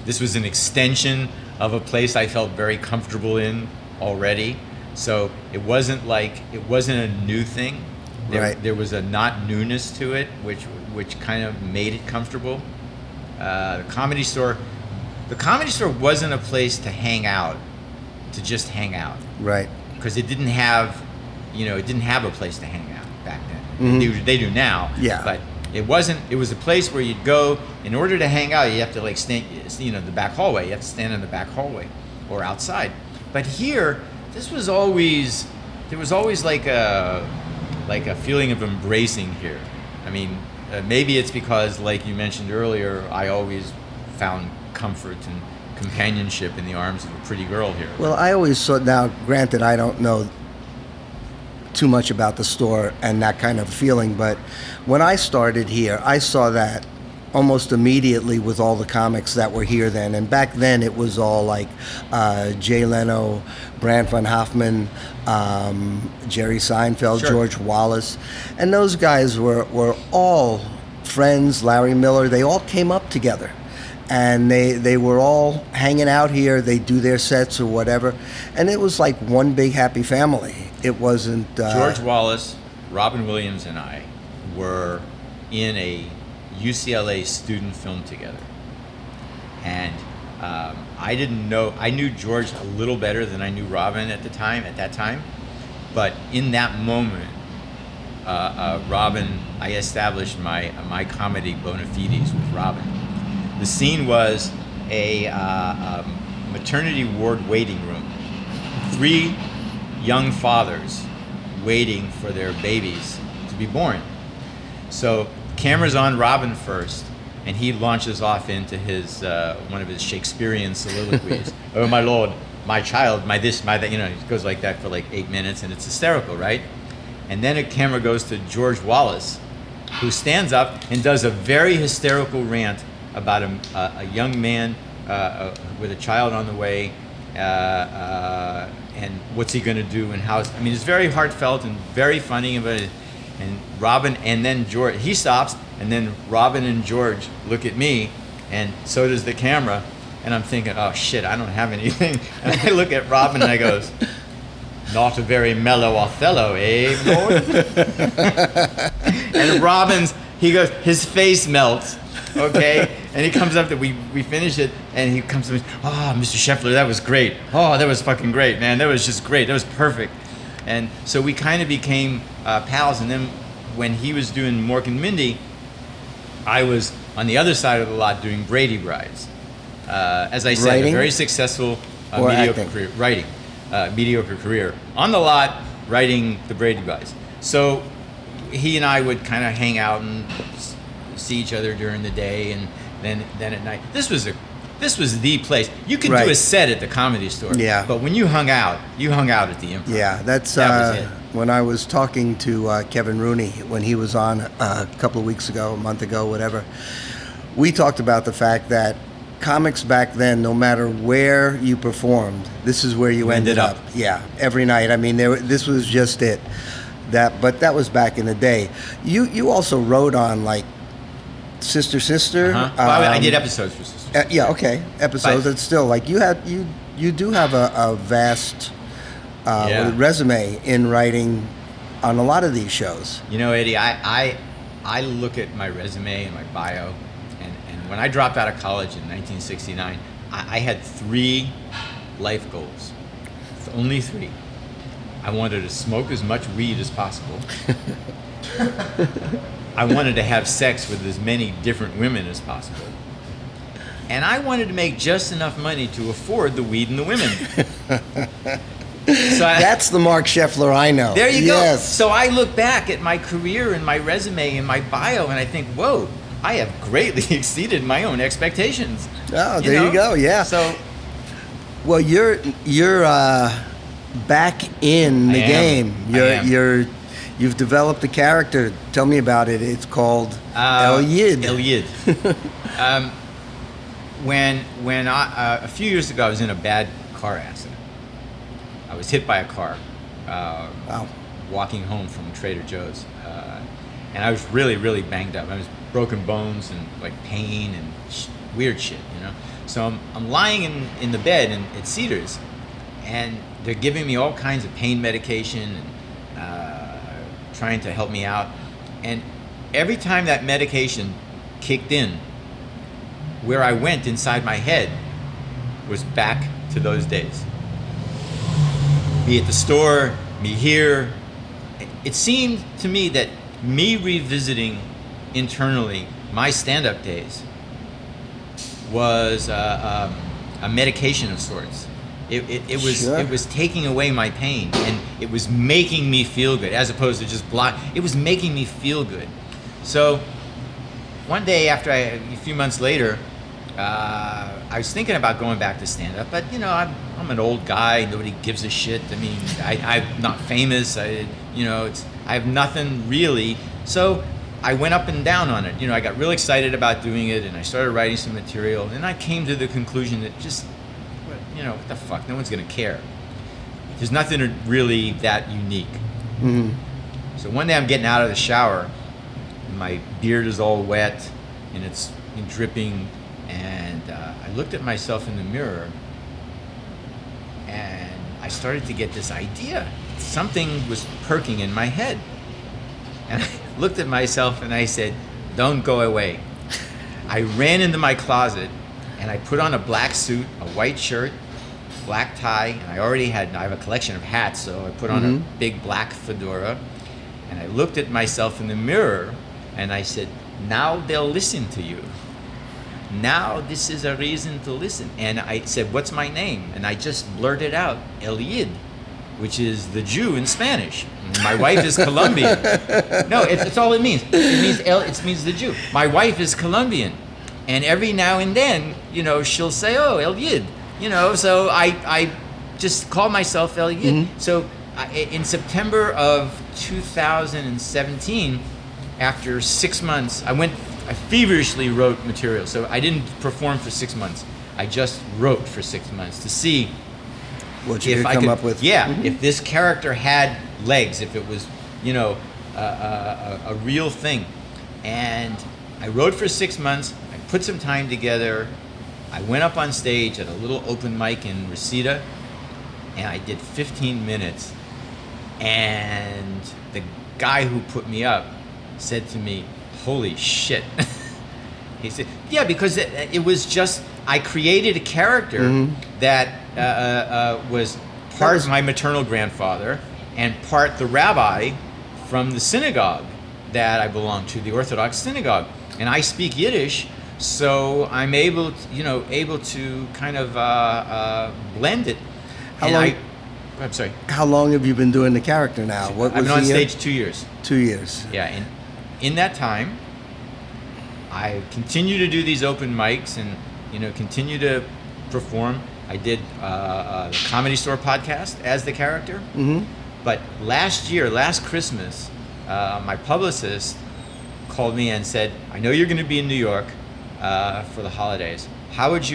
Speaker 2: this was an extension of a place I felt very comfortable in already. So it wasn't a new thing. There was a not newness to it, which kind of made it comfortable. The Comedy Store wasn't a place to hang out, to just hang out.
Speaker 1: Right.
Speaker 2: Because it didn't have a place to hang out back then. They do now.
Speaker 1: Yeah.
Speaker 2: But it wasn't. It was a place where you'd go in order to hang out. You have to like stand, you know, the back hallway. You have to stand in the back hallway or outside. But here, there was always like a feeling of embracing here. I mean, maybe it's because, like you mentioned earlier, I always found comfort and companionship in the arms of a pretty girl here.
Speaker 1: Well, I always saw, now granted I don't know too much about the store and that kind of feeling, but when I started here, I saw that almost immediately with all the comics that were here then. And back then it was all like Jay Leno, Brant von Hoffman, Jerry Seinfeld,
Speaker 2: Sure.
Speaker 1: George Wallace. And those guys were all friends, Larry Miller, they all came up together. And they were all hanging out here. They do their sets or whatever. And it was like one big happy family. It wasn't...
Speaker 2: George Wallace, Robin Williams, and I were in a UCLA student film together. And I knew George a little better than I knew Robin at that time. But in that moment, Robin, I established my comedy bona fides with Robin. The scene was a maternity ward waiting room. 3 young fathers waiting for their babies to be born. So camera's on Robin first, and he launches off into his one of his Shakespearean soliloquies. Oh my lord, my child, my this, my that. You know, he goes like that for like 8 minutes, and it's hysterical, right? And then a camera goes to George Wallace, who stands up and does a very hysterical rant about a young man with a child on the way, and what's he going to do and how. I mean, it's very heartfelt and very funny. And Robin and then George, he stops, and then Robin and George look at me, and so does the camera. And I'm thinking, oh shit, I don't have anything. And I look at Robin and I goes, not a very mellow Othello, eh, Lord? And he goes, his face melts. Okay, and he comes up that we finish it, and he comes to me, oh, Mr. Sheffler, that was great. Oh, that was fucking great, man. That was just great. That was perfect. And so we kind of became pals. And then when he was doing Mork and Mindy, I was on the other side of the lot doing Brady Brides. As I said,
Speaker 1: Writing?
Speaker 2: a very successful
Speaker 1: Acting?
Speaker 2: career. Writing, mediocre career. On the lot, writing the Brady Brides. So he and I would kind of hang out and see each other during the day, and then at night. This was the place. You could do a set at the Comedy Store.
Speaker 1: Yeah.
Speaker 2: But when you hung out at the Improv.
Speaker 1: Yeah, that was
Speaker 2: it.
Speaker 1: When I was talking to Kevin Rooney when he was on a couple of weeks ago, a month ago, whatever, we talked about the fact that comics back then, no matter where you performed, this is where you ended up. Yeah, every night. I mean, this was just it. But that was back in the day. You also wrote on like Sister.
Speaker 2: Uh-huh. Well, I did episodes for Sister.
Speaker 1: Yeah, okay, episodes. But still, like you do have a vast resume in writing on a lot of these shows.
Speaker 2: You know, Eddie, I look at my resume and my bio, and when I dropped out of college in 1969, I had 3 life goals. Only 3. I wanted to smoke as much weed as possible. I wanted to have sex with as many different women as possible. And I wanted to make just enough money to afford the weed and the women.
Speaker 1: That's the Marc Sheffler I know.
Speaker 2: There you go. So I look back at my career and my resume and my bio, and I think, whoa, I have greatly exceeded my own expectations.
Speaker 1: Oh, there you go. Yeah.
Speaker 2: So,
Speaker 1: well, you're back in the game. You've developed a character. Tell me about it. It's called El Yid.
Speaker 2: El Yid. When a few years ago, I was in a bad car accident. I was hit by a car.
Speaker 1: Wow.
Speaker 2: Walking home from Trader Joe's, and I was really, really banged up. I was broken bones and like pain and weird shit, you know. So I'm lying in the bed at Cedars, and they're giving me all kinds of pain medication and trying to help me out. And every time that medication kicked in, where I went inside my head was back to those days. Me at the store, me here. It seemed to me that me revisiting internally my stand-up days was a medication of sorts. It was
Speaker 1: Sure.
Speaker 2: It was taking away my pain, and it was making me feel good, as opposed to just block. It was making me feel good. So one day, a few months later, I was thinking about going back to stand-up, but you know, I'm an old guy. Nobody gives a shit. I mean, I'm not famous. I have nothing really. So I went up and down on it. You know, I got real excited about doing it, and I started writing some material. And I came to the conclusion that what the fuck? No one's gonna care. There's nothing really that unique.
Speaker 1: Mm-hmm.
Speaker 2: So one day I'm getting out of the shower, and my beard is all wet, and it's dripping. And I looked at myself in the mirror, and I started to get this idea. Something was perking in my head. And I looked at myself and I said, don't go away. I ran into my closet and I put on a black suit, a white shirt, black tie, and I have a collection of hats, so I put on a big black fedora, and I looked at myself in the mirror and I said, now they'll listen to you. Now this is a reason to listen. And I said, what's my name? And I just blurted out, El Yid, which is the Jew in Spanish. My wife is Colombian. No, it's all it means. It means the Jew. My wife is Colombian. And every now and then, you know, she'll say, oh, El Yid. You know, so I just call myself El Yid.
Speaker 1: Mm-hmm.
Speaker 2: So in September of 2017, after 6 months, I feverishly wrote material. So I didn't perform for 6 months. I just wrote for 6 months to see
Speaker 1: what you could come up with.
Speaker 2: Yeah, if this character had legs, if it was, you know, a real thing. And I wrote for 6 months. I put some time together. I went up on stage at a little open mic in Reseda, and I did 15 minutes. And the guy who put me up said to me, holy shit. He said, yeah, because it was just, I created a character that was part of my maternal grandfather and part the rabbi from the synagogue that I belong to, the Orthodox synagogue. And I speak Yiddish, so I'm able to kind of blend it. I'm sorry.
Speaker 1: How long have you been doing the character now?
Speaker 2: I've been on stage 2 years.
Speaker 1: 2 years.
Speaker 2: Yeah, and in that time, I continue to do these open mics and, you know, continue to perform. I did the Comedy Store podcast as the character.
Speaker 1: Mm-hmm.
Speaker 2: But last Christmas, my publicist called me and said, I know you're going to be in New York for the holidays. How would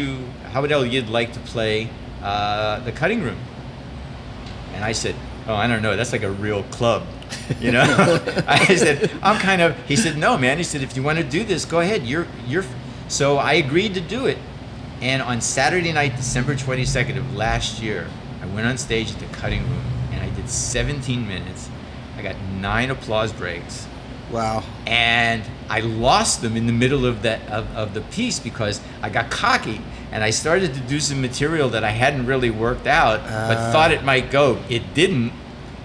Speaker 2: El Yid like to play the Cutting Room? And I said, oh, I don't know. That's like a real club, you know? I said, he said, no, man. He said, if you want to do this, go ahead. So I agreed to do it. And on Saturday night, December 22nd of last year, I went on stage at the Cutting Room and I did 17 minutes. I got 9 applause breaks.
Speaker 1: Wow.
Speaker 2: And I lost them in the middle of the piece because I got cocky and I started to do some material that I hadn't really worked out, but thought it might go. It didn't,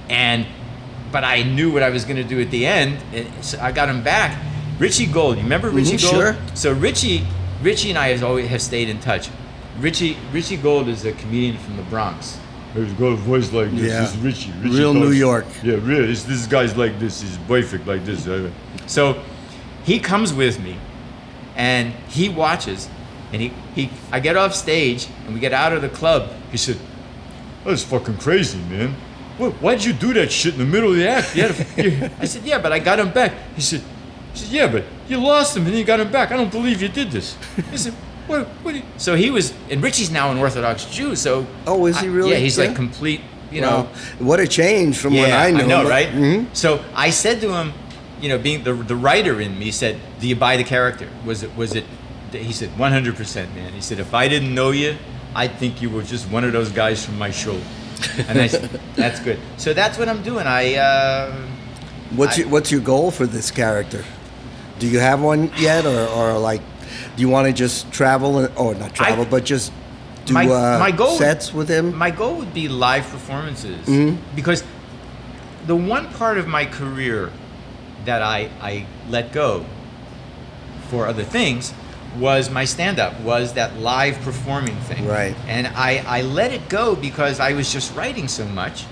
Speaker 2: but I knew what I was going to do at the end. So I got him back. Richie Gold, you remember Richie Gold?
Speaker 1: Sure.
Speaker 2: So Richie and I have stayed in touch. Richie Gold is a comedian from the Bronx. He's got a voice like this.
Speaker 1: Yeah.
Speaker 2: This is Richie
Speaker 1: Real
Speaker 2: Gold.
Speaker 1: New York.
Speaker 2: Yeah, really. This guy's like this. He's perfect like this. So he comes with me, and he watches, and I get off stage, and we get out of the club. He said, "That's fucking crazy, man. why'd you do that shit in the middle of the act? I said, yeah, but I got him back. He said, yeah, but you lost him and then you got him back. I don't believe you did this. I said, what so he was, and Richie's now an Orthodox Jew, so.
Speaker 1: Oh, is he really?
Speaker 2: Yeah, he's like complete,
Speaker 1: Wow. What a change from when I knew him.
Speaker 2: I know, right?
Speaker 1: Mm-hmm.
Speaker 2: So I said to him, being the writer in me, said, do you buy the character? Was it, he said, 100%, man. He said, if I didn't know you, I'd think you were just one of those guys from my show. And I said, that's good. So that's what I'm doing.
Speaker 1: What's your goal for this character? Do you have one yet, or like, do you want to just travel, or not travel, but just do
Speaker 2: my goal,
Speaker 1: sets with him?
Speaker 2: My goal would be live performances, because the one part of my career that I let go for other things was my stand-up, was that live performing thing.
Speaker 1: Right.
Speaker 2: And I let it go because I was just writing so much,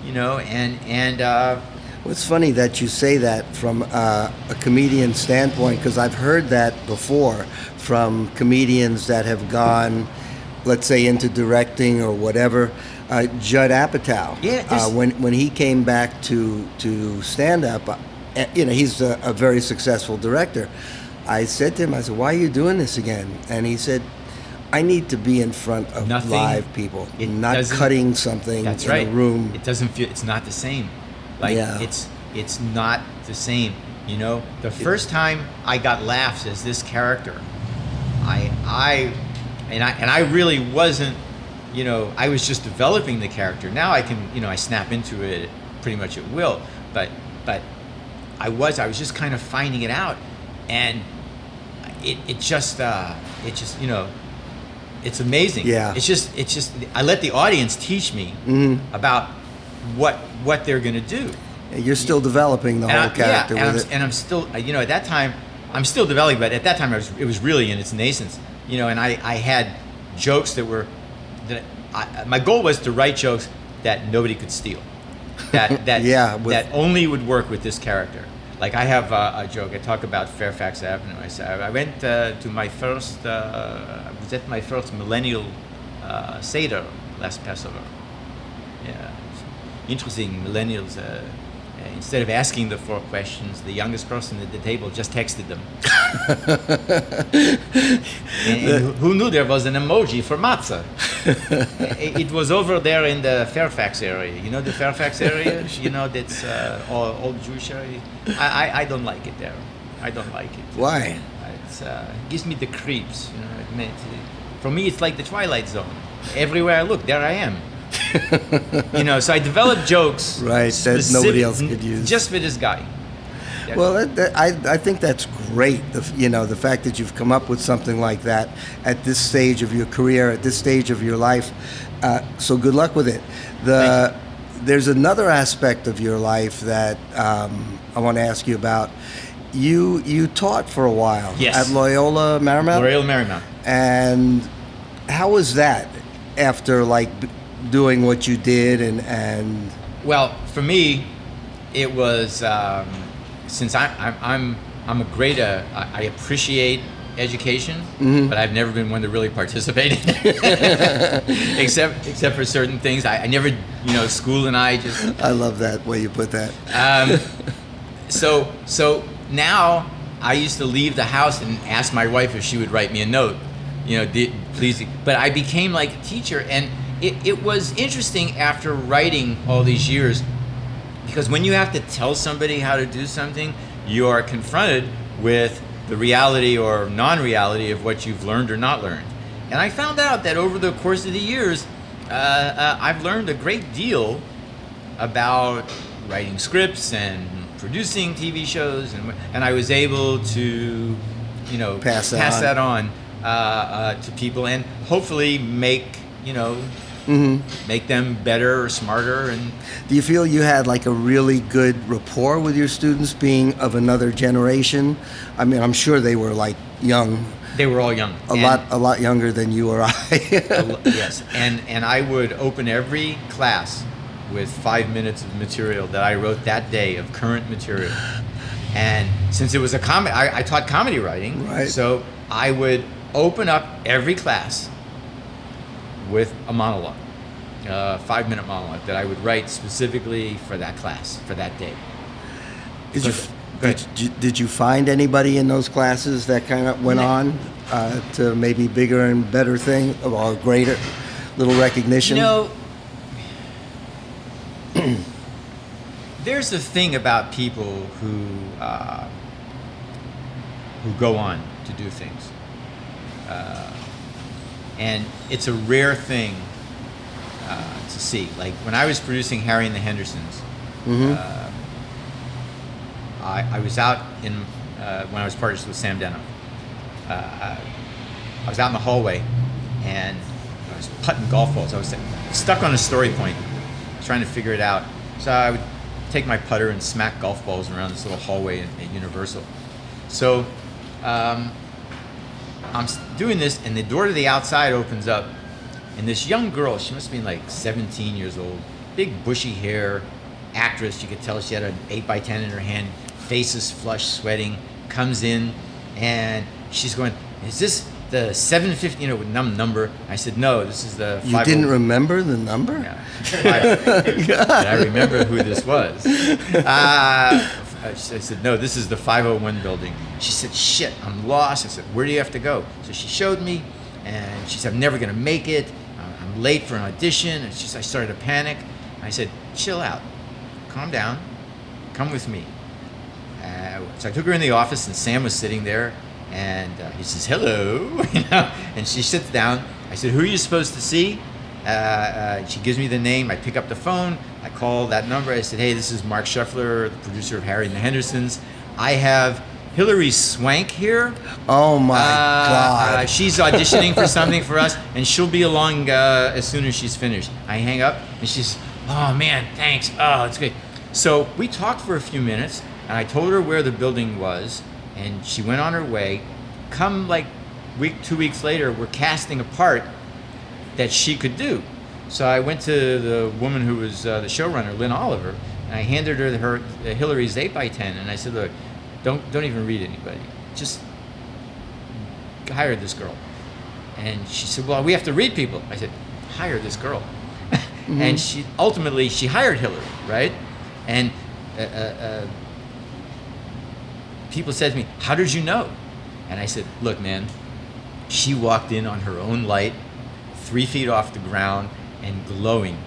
Speaker 2: and
Speaker 1: Well, it's funny that you say that from a comedian standpoint, because I've heard that before from comedians that have gone, let's say, into directing or whatever. Judd Apatow, when he came back to stand-up, he's a very successful director. I said to him, I said, why are you doing this again? And he said, I need to be in front of live people, not cutting something in a room.
Speaker 2: It doesn't feel, it's not the same. Like, it's not the same. The first time I got laughs as this character, I really wasn't, I was just developing the character. Now I can, I snap into it pretty much at will. But I was just kind of finding it out, and it's amazing.
Speaker 1: Yeah.
Speaker 2: It's just I let the audience teach me about what they're gonna do.
Speaker 1: You're still developing the whole character with it.
Speaker 2: And I'm still, at that time, I'm still developing, but at that time it was really in its nascence, and I had jokes my goal was to write jokes that nobody could steal, that only would work with this character. Like, I have a joke, I talk about Fairfax Avenue. I said, I went to my first, I was at my first millennial Seder last Passover. Yeah, interesting, millennials, instead of asking the 4 questions, the youngest person at the table just texted them. and who knew there was an emoji for matzah? It was over there in the Fairfax area. The Fairfax area? That's all old Jewish area. I don't like it there. I don't like it.
Speaker 1: Why?
Speaker 2: It gives me the creeps. For me, it's like the Twilight Zone. Everywhere I look, there I am. So I developed jokes
Speaker 1: that nobody else could use,
Speaker 2: just for this guy.
Speaker 1: Well, I think that's great. The fact that you've come up with something like that at this stage of your career, at this stage of your life. So good luck with it. There's another aspect of your life that I want to ask you about. You taught for a while at Loyola Marymount.
Speaker 2: Loyola Marymount.
Speaker 1: And how was that after doing what you did and
Speaker 2: well, for me, it was since I'm a great I appreciate education, but I've never been one to really participate in it, except for certain things. I never, school and I just.
Speaker 1: I love that way you put that.
Speaker 2: So now I used to leave the house and ask my wife if she would write me a note, please. But I became like a teacher, and it was interesting after writing all these years, because when you have to tell somebody how to do something, you are confronted with the reality or non-reality of what you've learned or not learned. And I found out that over the course of the years, I've learned a great deal about writing scripts and producing TV shows, and I was able to, pass that on to people, and hopefully make them better or smarter. And
Speaker 1: do you feel you had a really good rapport with your students, being of another generation? I mean, I'm sure they were young.
Speaker 2: They were all young.
Speaker 1: A lot younger than you or I.
Speaker 2: Yes, and I would open every class with 5 minutes of material that I wrote that day, of current material. And since it was I taught comedy writing,
Speaker 1: right.
Speaker 2: So I would open up every class with a monologue. 5-minute monologue that I would write specifically for that class, for that day.
Speaker 1: Did you find anybody in those classes that kind of went on to maybe bigger and better thing or greater little recognition?
Speaker 2: There's a thing about people who go on to do things, and it's a rare thing to see. Like when I was producing Harry and the Hendersons, I was out in when I was partners with Sam Deno. I was out in the hallway, and I was putting golf balls. I was stuck on a story point, trying to figure it out. So I would take my putter and smack golf balls around this little hallway at Universal. So I'm doing this, and the door to the outside opens up, and this young girl, she must have been like 17 years old, big bushy hair, actress. You could tell she had an 8x10 in her hand, face is flushed, sweating, comes in, and she's going, "Is this the 750, with number?" I said, "No, this is the 50."
Speaker 1: You didn't remember the number?
Speaker 2: Yeah. I remember who this was. I said, "No, this is the 501 building." She said, "Shit, I'm lost." I said, "Where do you have to go?" So she showed me, and she said, "I'm never going to make it. I'm late for an audition." And I started to panic. I said, "Chill out. Calm down. Come with me." So I took her in the office, and Sam was sitting there, and he says, "Hello," and she sits down. I said, "Who are you supposed to see?" She gives me the name. I pick up the phone. I call that number. I said, "Hey, this is Marc Sheffler, the producer of Harry and the Hendersons. I have Hilary Swank here.
Speaker 1: Oh my God!
Speaker 2: She's auditioning for something for us, and she'll be along as soon as she's finished." I hang up, and she's, "Oh man, thanks. Oh, it's great." So we talked for a few minutes, and I told her where the building was, and she went on her way. Come like 2 weeks later, we're casting a part that she could do. So I went to the woman who was the showrunner, Lynn Oliver, and I handed her Hillary's 8x10, and I said, "Look, don't even read anybody. Just hire this girl." And she said, "Well, we have to read people." I said, "Hire this girl." And she ultimately hired Hillary, right? And people said to me, "How did you know?" And I said, "Look, man, she walked in on her own light, 3 feet off the ground, and glowing.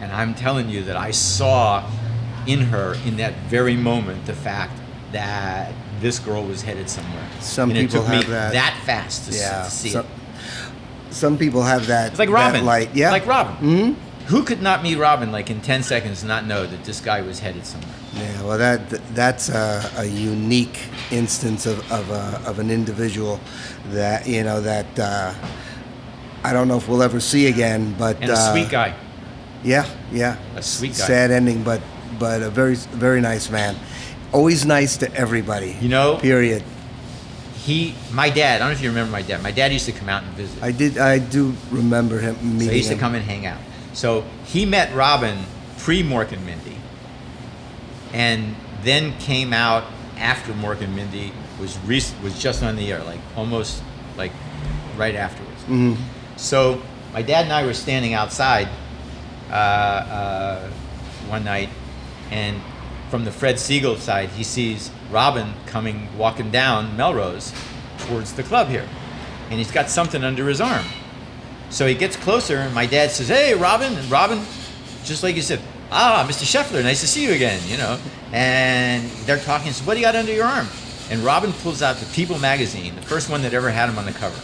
Speaker 2: And I'm telling you that I saw in her, in that very moment, the fact that this girl was headed somewhere.
Speaker 1: Some
Speaker 2: and
Speaker 1: people
Speaker 2: it took
Speaker 1: have
Speaker 2: me
Speaker 1: that
Speaker 2: fast to see it.
Speaker 1: Some people have that.
Speaker 2: It's like Robin.
Speaker 1: That light. Yeah.
Speaker 2: Like Robin. Who could not meet Robin like in 10 seconds and not know that this guy was headed somewhere?
Speaker 1: Yeah, well, that's a unique instance of an individual that I don't know if we'll ever see again. But
Speaker 2: and a sweet guy.
Speaker 1: Yeah.
Speaker 2: A sweet guy.
Speaker 1: Sad ending, but a very, very nice man. Always nice to everybody. Period.
Speaker 2: My dad. I don't know if you remember my dad. My dad used to come out and visit.
Speaker 1: I do remember him meeting.
Speaker 2: So he used to
Speaker 1: him.
Speaker 2: come and hang out. So he met Robin pre-Mork and Mindy, and then came out after Mork and Mindy was just on the air, like almost like right afterwards. So my dad and I were standing outside one night, and from the Fred Siegel side, he sees Robin walking down Melrose towards the club here, and he's got something under his arm. So he gets closer, and my dad says, "Hey, Robin." And Robin, just like you said, Mr. Sheffler, nice to see you again, And they're talking, so what do you got under your arm? And Robin pulls out the People magazine, the first one that ever had him on the cover.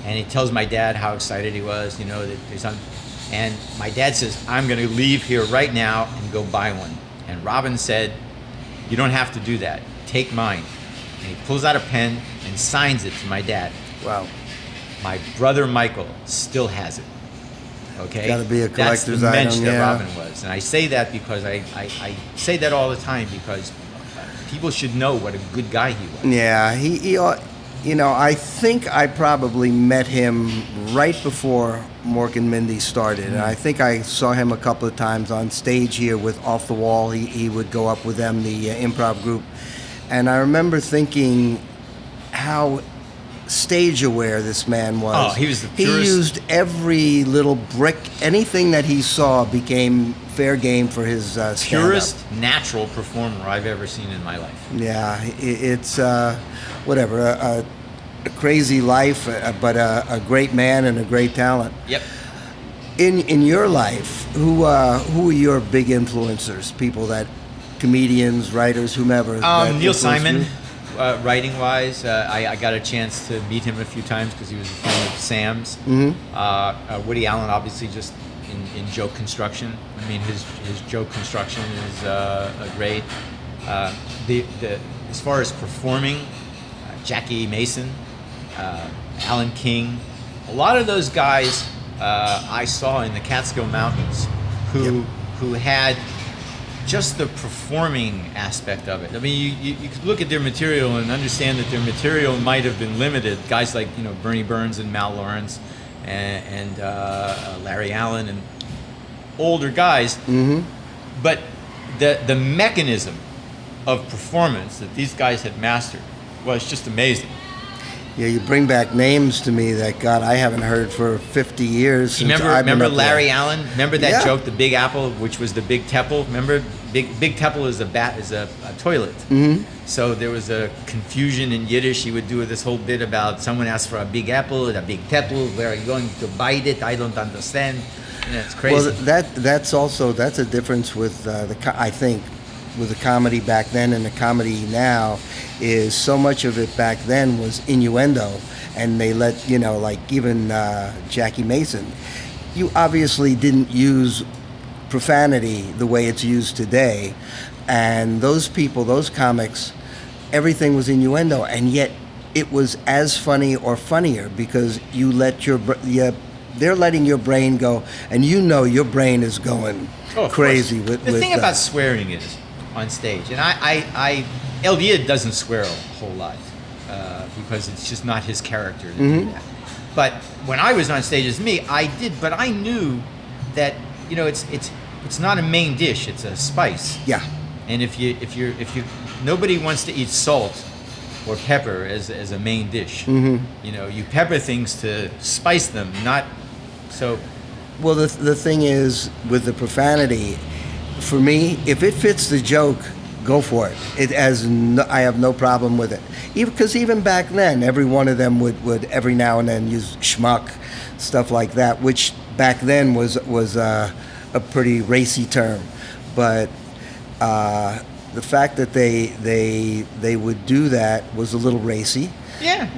Speaker 2: And he tells my dad how excited he was, that he's on. And my dad says, "I'm going to leave here right now and go buy one." And Robin said, "You don't have to do that. Take mine." And he pulls out a pen and signs it to my dad.
Speaker 1: Wow.
Speaker 2: My brother Michael still has it. Okay?
Speaker 1: Got to be a collector's item.
Speaker 2: That's the mensch that Robin was. And I say that because I say that all the time because people should know what a good guy he was.
Speaker 1: Yeah, he I think I probably met him right before Mork and Mindy started. And I think I saw him a couple of times on stage here with Off the Wall. He would go up with them, the improv group. And I remember thinking how stage aware this man was.
Speaker 2: Oh, he was the
Speaker 1: He
Speaker 2: purest.
Speaker 1: used every little brick, anything that he saw became fair game for his stand-up.
Speaker 2: Purest natural performer I've ever seen in my life.
Speaker 1: Yeah, it's whatever, a crazy life, but a great man and a great talent.
Speaker 2: Yep.
Speaker 1: In your life, who are your big influencers? People that, comedians, writers, whomever. that
Speaker 2: Neil
Speaker 1: influence
Speaker 2: Simon,
Speaker 1: you?
Speaker 2: writing-wise, I got a chance to meet him a few times because he was a friend of Sam's.
Speaker 1: Mm-hmm.
Speaker 2: Woody Allen, obviously, just in joke construction. I mean, his joke construction is great. As far as performing, Jackie Mason, Alan King, a lot of those guys I saw in the Catskill Mountains who had just the performing aspect of it. I mean, you could look at their material and understand that their material might have been limited. Guys like Bernie Burns and Mal Lawrence and Larry Allen and older guys.
Speaker 1: Mm-hmm.
Speaker 2: But the mechanism of performance that these guys had mastered was just amazing.
Speaker 1: Yeah, you bring back names to me that, God, I haven't heard for 50 years. Since
Speaker 2: Remember Larry Allen? Remember that
Speaker 1: Yeah.
Speaker 2: joke, the Big Apple, which was the Big Tepple? Remember, Big Tepple is a toilet.
Speaker 1: Mm-hmm.
Speaker 2: So there was a confusion in Yiddish. He would do this whole bit about someone asked for a big apple, a big tepple. Where are you going to bite it? I don't understand. It's crazy.
Speaker 1: Well, that's a difference with I think with the comedy back then and the comedy now is so much of it back then was innuendo, and they let like even Jackie Mason, you obviously didn't use profanity the way it's used today, and those people, those comics, everything was innuendo, and yet it was as funny or funnier because you let they're letting your brain go, and your brain is going crazy with
Speaker 2: the thing about swearing is on stage, and Elliot doesn't swear a whole lot because it's just not his character to do that. But when I was on stage as me, I did, but I knew that it's not a main dish; it's a spice.
Speaker 1: Yeah.
Speaker 2: And if you nobody wants to eat salt or pepper as a main dish.
Speaker 1: Mm-hmm.
Speaker 2: You pepper things to spice them, not so.
Speaker 1: Well, the thing is with the profanity, for me, if it fits the joke, go for it. I have no problem with it. Because even back then, every one of them would every now and then use schmuck, stuff like that, which back then was a pretty racy term. But the fact that they would do that was a little racy.
Speaker 2: Yeah.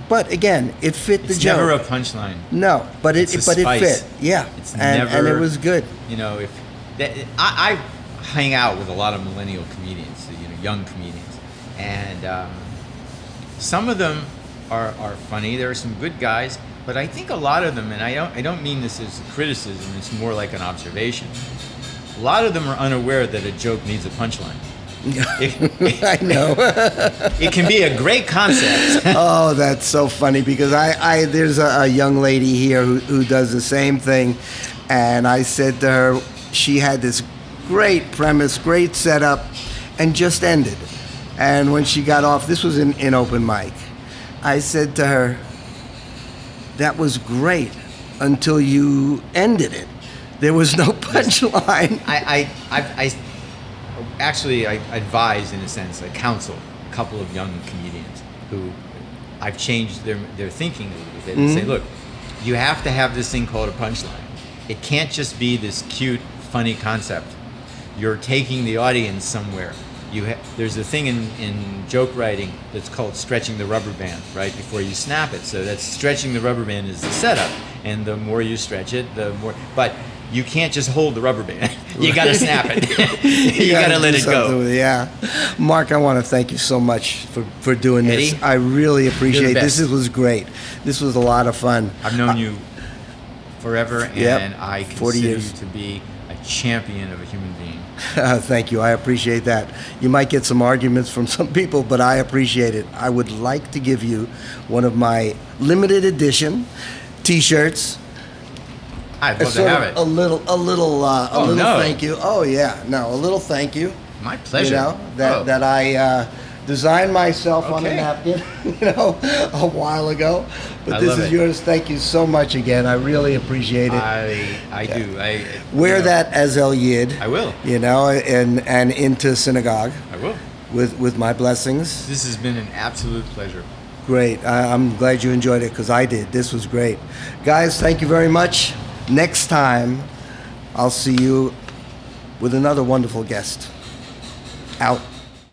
Speaker 1: But again, it fit the
Speaker 2: It's
Speaker 1: joke.
Speaker 2: never a punchline.
Speaker 1: No, but it
Speaker 2: spice.
Speaker 1: fit. Yeah.
Speaker 2: It's
Speaker 1: and it was good.
Speaker 2: I hang out with a lot of millennial comedians, young comedians, and some of them are funny. There are some good guys, but I think a lot of them, and I don't mean this as a criticism. It's more like an observation. A lot of them are unaware that a joke needs a punchline.
Speaker 1: I know.
Speaker 2: It can be a great concept.
Speaker 1: Oh, that's so funny because there's a young lady here who does the same thing, and I said to her, she had this great premise, great setup, and just ended. And when she got off, this was in open mic, I said to her, that was great until you ended it. There was no punchline.
Speaker 2: I advise, in a sense, I counsel a couple of young comedians who I've changed their thinking a little bit and say, look, you have to have this thing called a punchline. It can't just be this cute, funny concept. You're taking the audience somewhere. There's a thing in joke writing that's called stretching the rubber band, right, before you snap it. So that's stretching the rubber band is the setup. And the more you stretch it, the more... But you can't just hold the rubber band. You got to snap it. You got to let it go.
Speaker 1: Yeah. Mark, I want to thank you so much for doing this.
Speaker 2: Eddie,
Speaker 1: I really appreciate it.
Speaker 2: best.
Speaker 1: This was great. This was a lot of fun.
Speaker 2: I've known you forever,
Speaker 1: Yep,
Speaker 2: and I
Speaker 1: 40
Speaker 2: consider
Speaker 1: years.
Speaker 2: you to be a champion of a human being.
Speaker 1: Thank you. I appreciate that. You might get some arguments from some people, but I appreciate it. I would like to give you one of my limited edition T-shirts.
Speaker 2: I'd love to have it.
Speaker 1: A little
Speaker 2: no.
Speaker 1: thank you. Oh yeah, no, a little thank you.
Speaker 2: My pleasure.
Speaker 1: That I designed myself on a
Speaker 2: Okay.
Speaker 1: napkin, a while ago. But
Speaker 2: I
Speaker 1: this
Speaker 2: love
Speaker 1: is
Speaker 2: it.
Speaker 1: yours. Thank you so much again. I really appreciate it.
Speaker 2: I do.
Speaker 1: Wear that as El Yid.
Speaker 2: I will.
Speaker 1: And into synagogue
Speaker 2: I will.
Speaker 1: with my blessings.
Speaker 2: This has been an absolute pleasure.
Speaker 1: Great. I'm glad you enjoyed it because I did. This was great. Guys, thank you very much. Next time, I'll see you with another wonderful guest. Out.